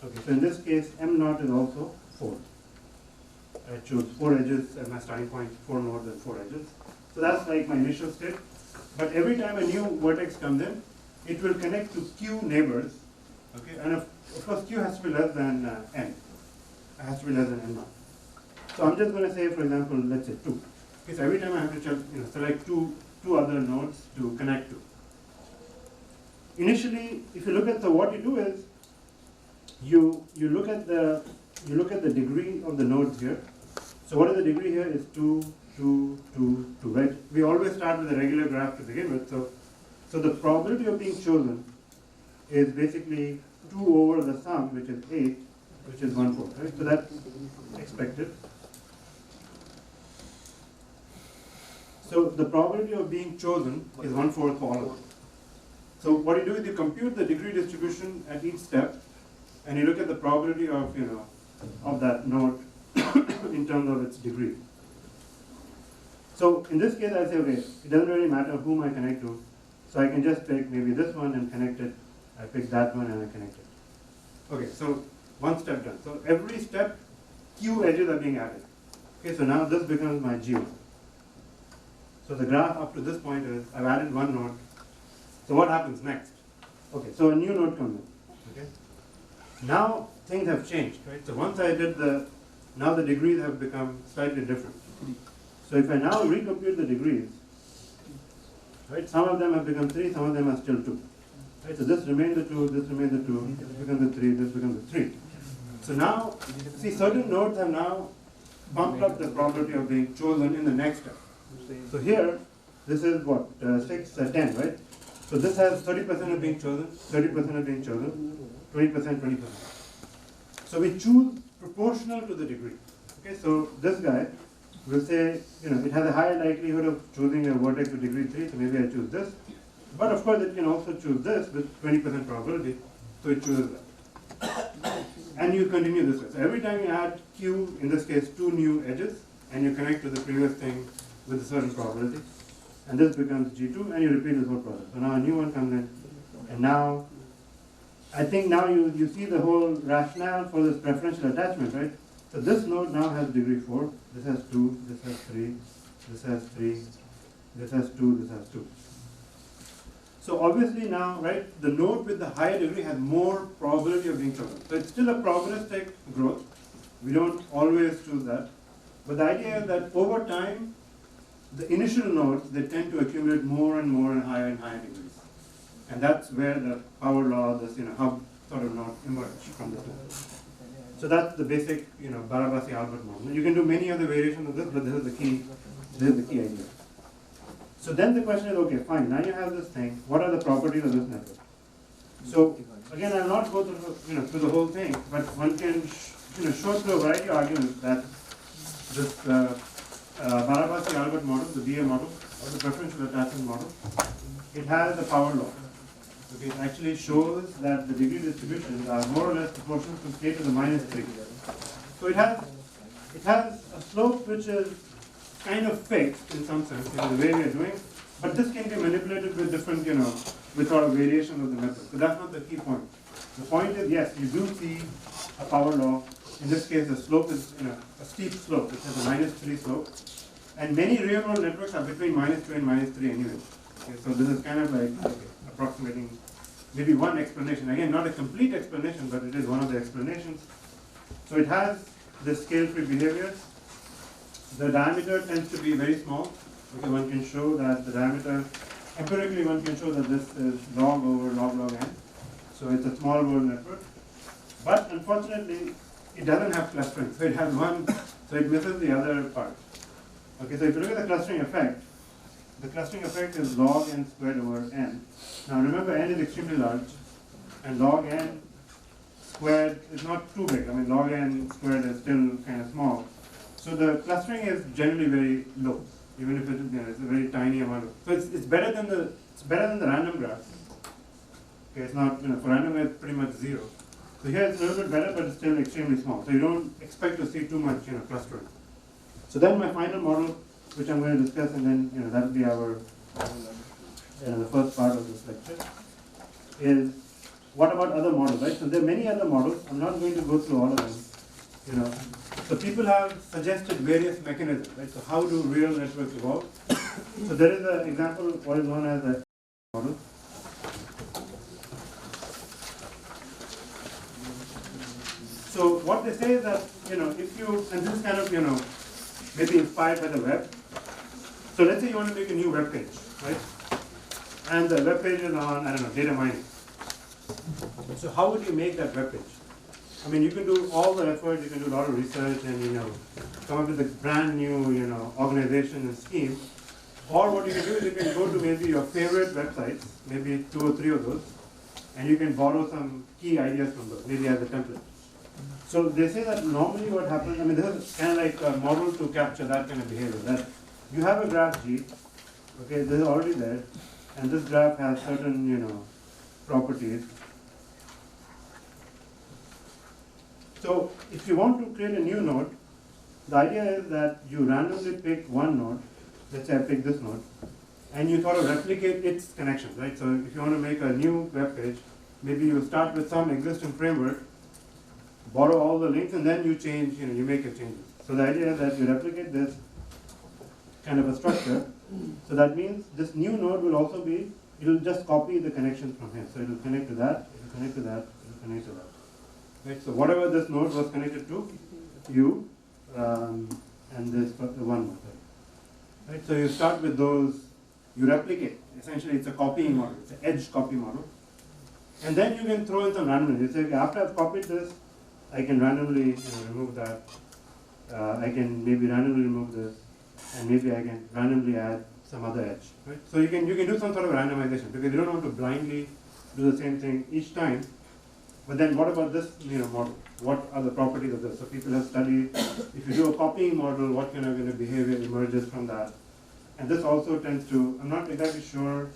Okay, so in this case, M naught is also 4. I choose 4 edges as my starting point, 4 nodes and 4 edges. So that's like my initial state. But every time a new vertex comes in, it will connect to Q neighbors. Okay, and of course Q has to be less than N. It has to be less than N naught. So I'm just going to say, for example, let's say 2. Okay, so every time I have to select two other nodes to connect to. Initially, if you look at what you do is you look at the degree of the nodes here. So what is the degree here is 2, 2, 2, 2, right? We always start with a regular graph to begin with. So the probability of being chosen is basically 2 over the sum, which is 8, which is 1/4, right? So that's expected. So the probability of being chosen is 1/4 for all of them. So what you do is you compute the degree distribution at each step, and you look at the probability of of that node in terms of its degree. So in this case, I say, okay, it doesn't really matter whom I connect to, so I can just pick maybe this one and connect it. I pick that one and I connect it. Okay, so one step done. So every step, Q edges are being added. Okay, so now this becomes my G1. So the graph up to this point is I've added one node. So what happens next? Okay, so a new node comes in. Okay, now things have changed, right? So once I did now the degrees have become slightly different. So if I now recompute the degrees, right, some of them have become 3, some of them are still 2. Right, so this remains the 2, this remains the 2, this becomes the 3, this becomes the 3. So now, see, certain nodes have now bumped up the probability of being chosen in the next step. So here, this is what, 6, 10, right? So this has 30% of being chosen, 30% of being chosen, 20%, 20%. So we choose proportional to the degree. Okay, so this guy will say, it has a higher likelihood of choosing a vertex with degree 3, so maybe I choose this. But of course, it can also choose this with 20% probability, so it chooses that. And you continue this way. So every time you add q, in this case, 2 new edges, and you connect to the previous thing with a certain probability, and this becomes G2, and you repeat this whole process. So now a new one comes in, and now, I think now you see the whole rationale for this preferential attachment, right? So this node now has degree 4, this has 2, this has 3, this has 3, this has 2, this has 2. So obviously now, right, the node with the higher degree has more probability of being chosen. So it's still a probabilistic growth. We don't always choose that. But the idea is that over time, the initial nodes, they tend to accumulate more and more and higher degrees. And that's where the power law, this hub sort of node emerge from this model. So that's the basic, Barabasi-Albert model. You can do many other variations of this, but this is the key idea. So then the question is, okay, fine, now you have this thing, what are the properties of this network? So again, I'll not go through, through the whole thing, but one can show through a variety of arguments that this Barabasi-Albert model, the BA model, or the preferential attachment model, it has a power law. Okay, it actually shows that the degree distributions are more or less proportional from k to the -3. So it has a slope which is kind of fixed in some sense, the way we are doing, but this can be manipulated with different, with sort of variation of the method. So that's not the key point. The point is, yes, you do see a power law. In this case, the slope is, a steep slope. It has a -3 slope. And many real-world networks are between -2 and -3 anyway. Okay, so this is kind of like approximating maybe one explanation. Again, not a complete explanation, but it is one of the explanations. So it has the scale-free behavior. The diameter tends to be very small. Okay, one can show that the diameter, empirically one can show that this is log over log n. So it's a small world network. But unfortunately, it doesn't have clustering. So it has one, so it misses the other part. Okay, so if you look at the clustering effect is log n squared over n. Now remember, n is extremely large, and log n squared is not too big. I mean, log n squared is still kind of small. So the clustering is generally very low, even if it's a very tiny amount. So it's better than the random graphs. Okay, it's not, for random graph it's pretty much 0. So here it's a little bit better, but it's still extremely small. So you don't expect to see too much, clustering. So then my final model, which I'm going to discuss, and then that'll be our the first part of this lecture, is what about other models, right? So there are many other models. I'm not going to go through all of them. So people have suggested various mechanisms, right? So how do real networks evolve? So there is an example of what is known as a model. So what they say is that, if you, and this is kind of, maybe inspired by the web. So let's say you want to make a new web page, right? And the web page is on, data mining. So how would you make that web page? I mean, you can do all the effort, you can do a lot of research and, come up with a brand new, organization and scheme. Or what you can do is you can go to maybe your favorite websites, maybe 2 or 3 of those, and you can borrow some key ideas from those, maybe as a template. So they say that normally what happens, I mean, this is kind of like a model to capture that kind of behavior, that you have a graph G, okay, this is already there, and this graph has certain, properties. So if you want to create a new node, the idea is that you randomly pick one node, let's say I pick this node, and you sort of replicate its connections, right? So if you want to make a new web page, maybe you start with some existing framework, borrow all the links, and then you change, you make your changes. So the idea is that you replicate this kind of a structure. So that means this new node will also be, it will just copy the connections from here. So it will connect to that, it will connect to that, it will connect to that. Right? So whatever this node was connected to, you, and this the one node. Right? So you start with those, you replicate. Essentially, it's a copying model, it's an edge copy model. And then you can throw in some randomness. You say, okay, after I've copied this, I can randomly remove that. I can maybe randomly remove this, and maybe I can randomly add some other edge. Right? So you can do some sort of randomization because you don't want to blindly do the same thing each time. But then what about this model? What are the properties of this? So people have studied, if you do a copying model, what kind of behavior emerges from that? And this also tends to, I'm not exactly sure,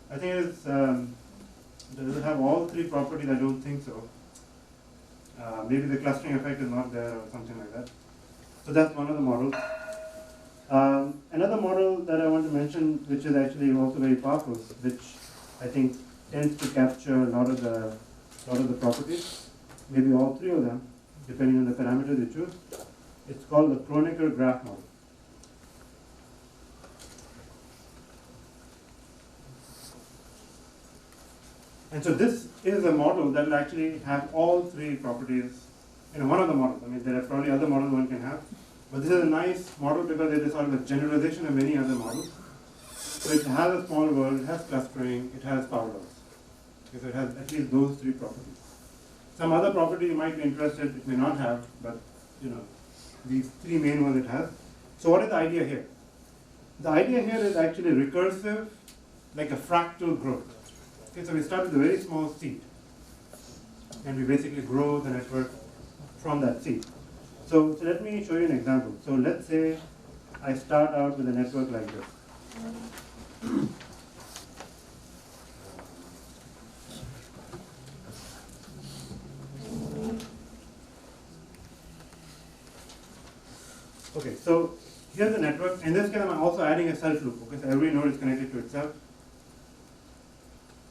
I think it's, does it have all three properties? I don't think so. Maybe the clustering effect is not there or something like that. So that's one of the models. Another model that I want to mention, which is actually also very powerful, which I think tends to capture a lot of the properties, maybe all three of them, depending on the parameters you choose. It's called the Kronecker graph model. And so this is a model that will actually have all three properties in one of the models. I mean, there are probably other models one can have, but this is a nice model because it is sort of a generalization of many other models. So it has a small world, it has clustering, it has power laws. Okay, so it has at least those three properties. Some other property you might be interested, it may not have, but these three main ones it has. So what is the idea here? The idea here is actually recursive, like a fractal growth. Okay, so we start with a very small seed, and we basically grow the network from that seed. So let me show you an example. So let's say I start out with a network like this. Okay, so here's the network. In this case, I'm also adding a self loop. Okay, so every node is connected to itself.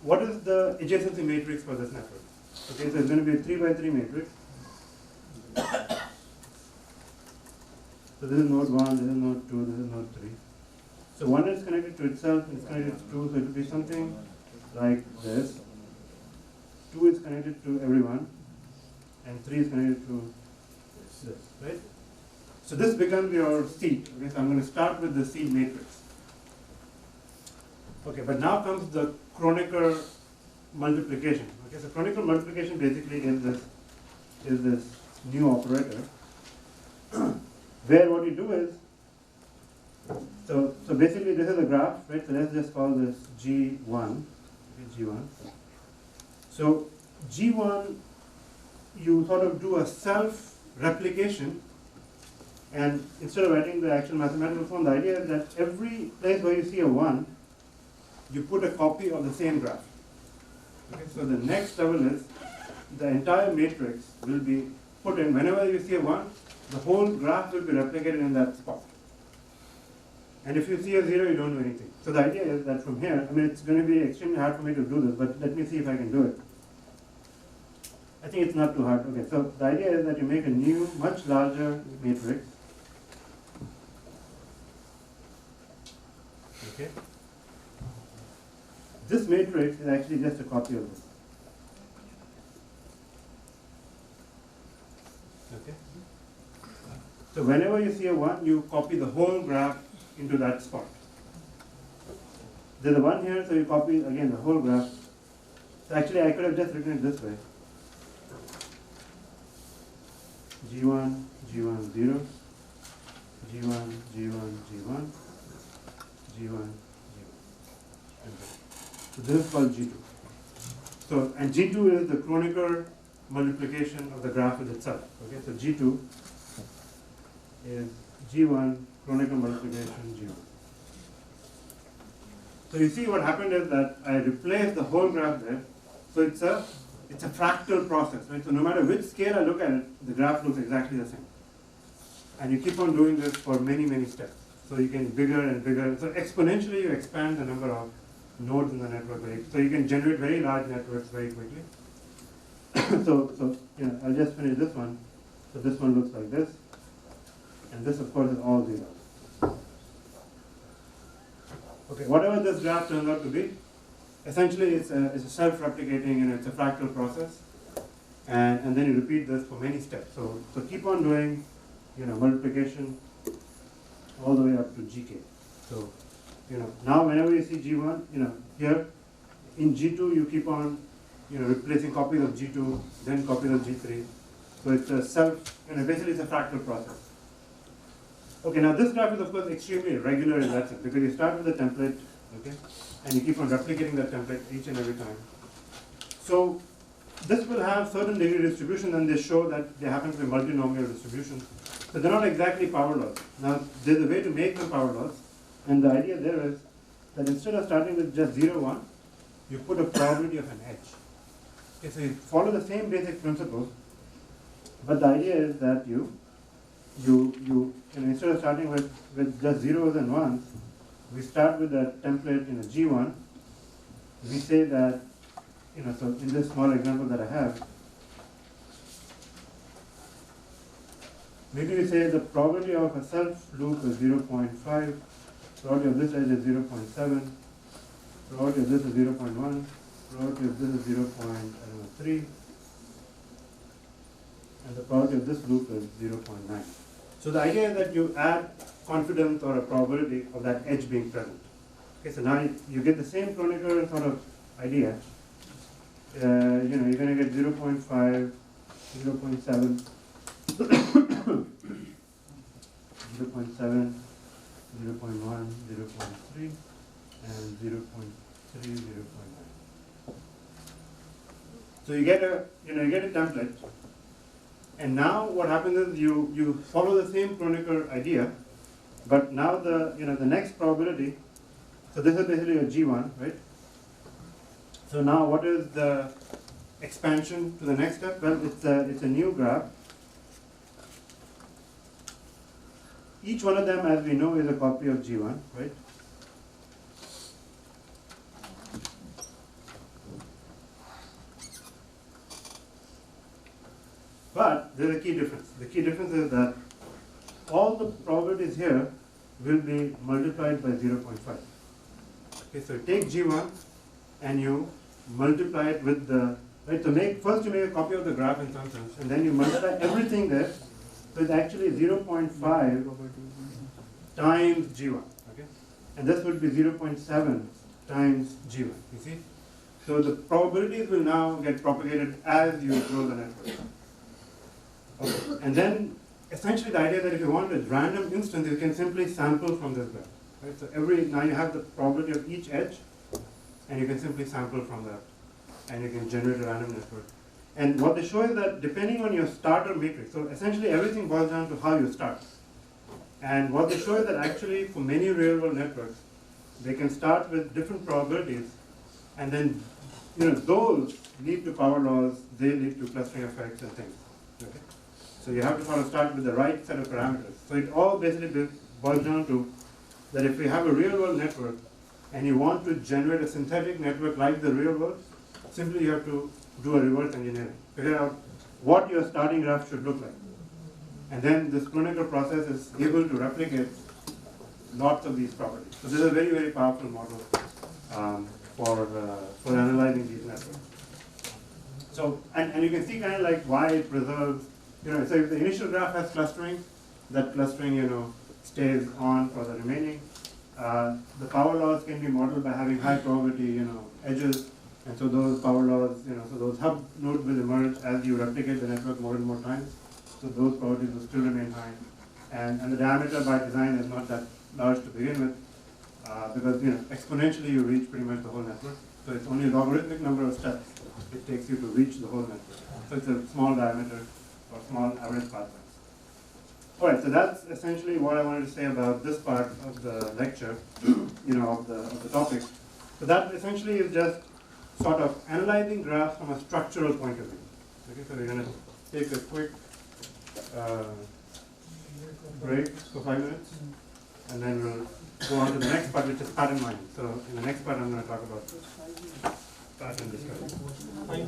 What is the adjacency matrix for this network? Okay, so it's going to be a 3 by 3 matrix. So this is node 1, this is node 2, this is node 3. So 1 is connected to itself, it's connected to 2, so it will be something like this. 2 is connected to everyone, and 3 is connected to this, right? So this becomes your seed. Okay, so I'm going to start with the seed matrix. Okay, but now comes the Kronecker multiplication. Okay, so Kronecker multiplication basically is this new operator, where what you do is, so basically this is a graph, right? So let's just call this G1. Okay, G1. So G1, you sort of do a self-replication, and instead of writing the actual mathematical form, the idea is that every place where you see a 1, you put a copy of the same graph. Okay, so the next level is the entire matrix will be put in. Whenever you see a 1, the whole graph will be replicated in that spot. And if you see a 0, you don't do anything. So the idea is that from here, I mean, it's going to be extremely hard for me to do this, but let me see if I can do it. I think it's not too hard. Okay, so the idea is that you make a new, much larger matrix. Okay. This matrix is actually just a copy of this. Okay. So whenever you see a 1, you copy the whole graph into that spot. There's a 1 here, so you copy again the whole graph. So actually I could have just written it this way. G1, G1, 0, G1, G1, G1, G1, G1. So this is called G2. So, and G2 is the Kronecker multiplication of the graph with itself. Okay, so G2 is G1 Kronecker multiplication G1. So you see what happened is that I replaced the whole graph there. So it's a fractal process, right? So no matter which scale I look at it, the graph looks exactly the same. And you keep on doing this for many, many steps. So you can bigger and bigger. So exponentially you expand the number of nodes in the network. So you can generate very large networks very quickly. so I'll just finish this one. So this one looks like this. And this, of course, is all zeros. Okay, whatever this graph turns out to be, essentially it's a self-replicating and it's a fractal process. And then you repeat this for many steps. So keep on doing multiplication all the way up to GK. So now whenever you see G1, here in G2 you keep on replacing copies of G2, then copies of G3. So it's a basically it's a fractal process. Okay, now this graph is of course extremely irregular in that sense because you start with a template, okay, and you keep on replicating that template each and every time. So this will have certain degree distribution, and they show that they happen to be multinomial distributions. So they're not exactly power laws. Now, there's a way to make them power laws, and the idea there is that instead of starting with just 0, 1, you put a probability of an edge. Okay, so you follow the same basic principle, but the idea is that you instead of starting with just zeros and ones, we start with a template in a G1. We say that, so in this small example that I have, maybe we say the probability of a self loop is 0.5, probability of this edge is 0.7, probability of this is 0.1, probability of this is 0.3, and the probability of this loop is 0.9. So the idea is that you add confidence or a probability of that edge being present. Okay, so now you get the same Kronecker sort of idea. You're going to get 0.5, 0.7, 0.7, 0.1, 0.3, and 0.3, 0.9. So you get a template, and now what happens is you follow the same Kronecker idea, but now the next probability. So this is basically a G1, right? So now what is the expansion to the next step? Well, it's a new graph. Each one of them, as we know, is a copy of G1, right? But there's a key difference. The key difference is that all the probabilities here will be multiplied by 0.5. Okay, so take G1 and you multiply it with the, right, so first you make a copy of the graph in some sense, and then you multiply everything there. So it's actually 0.5 times G1, okay? And this would be 0.7 times G1, you see? So the probabilities will now get propagated as you grow the network. Okay. And then essentially the idea that if you want a random instance, you can simply sample from this graph. Right? So now you have the probability of each edge, and you can simply sample from that, and you can generate a random network. And what they show is that depending on your starter matrix, so essentially everything boils down to how you start. And what they show is that actually for many real-world networks, they can start with different probabilities, and then those lead to power laws, they lead to clustering effects and things. Okay? So you have to sort of start with the right set of parameters. So it all basically boils down to that if you have a real-world network and you want to generate a synthetic network like the real world, simply you have to do a reverse engineering. Figure out what your starting graph should look like. And then this Kronecker process is able to replicate lots of these properties. So this is a very, very powerful model for analyzing these networks. So, and you can see kind of like why it preserves, so if the initial graph has clustering, that clustering, stays on for the remaining. The power laws can be modeled by having high probability, edges, and so those power laws, so those hub nodes will emerge as you replicate the network more and more times. So those probabilities will still remain high, and the diameter by design is not that large to begin with, because exponentially you reach pretty much the whole network. So it's only a logarithmic number of steps it takes you to reach the whole network. So it's a small diameter or small average path length. All right, so that's essentially what I wanted to say about this part of the lecture, of the topic. So that essentially is just sort of analyzing graphs from a structural point of view. Okay, so we're going to take a quick break for 5 minutes, and then we'll go on to the next part, which is pattern mining. So in the next part, I'm going to talk about pattern discovery.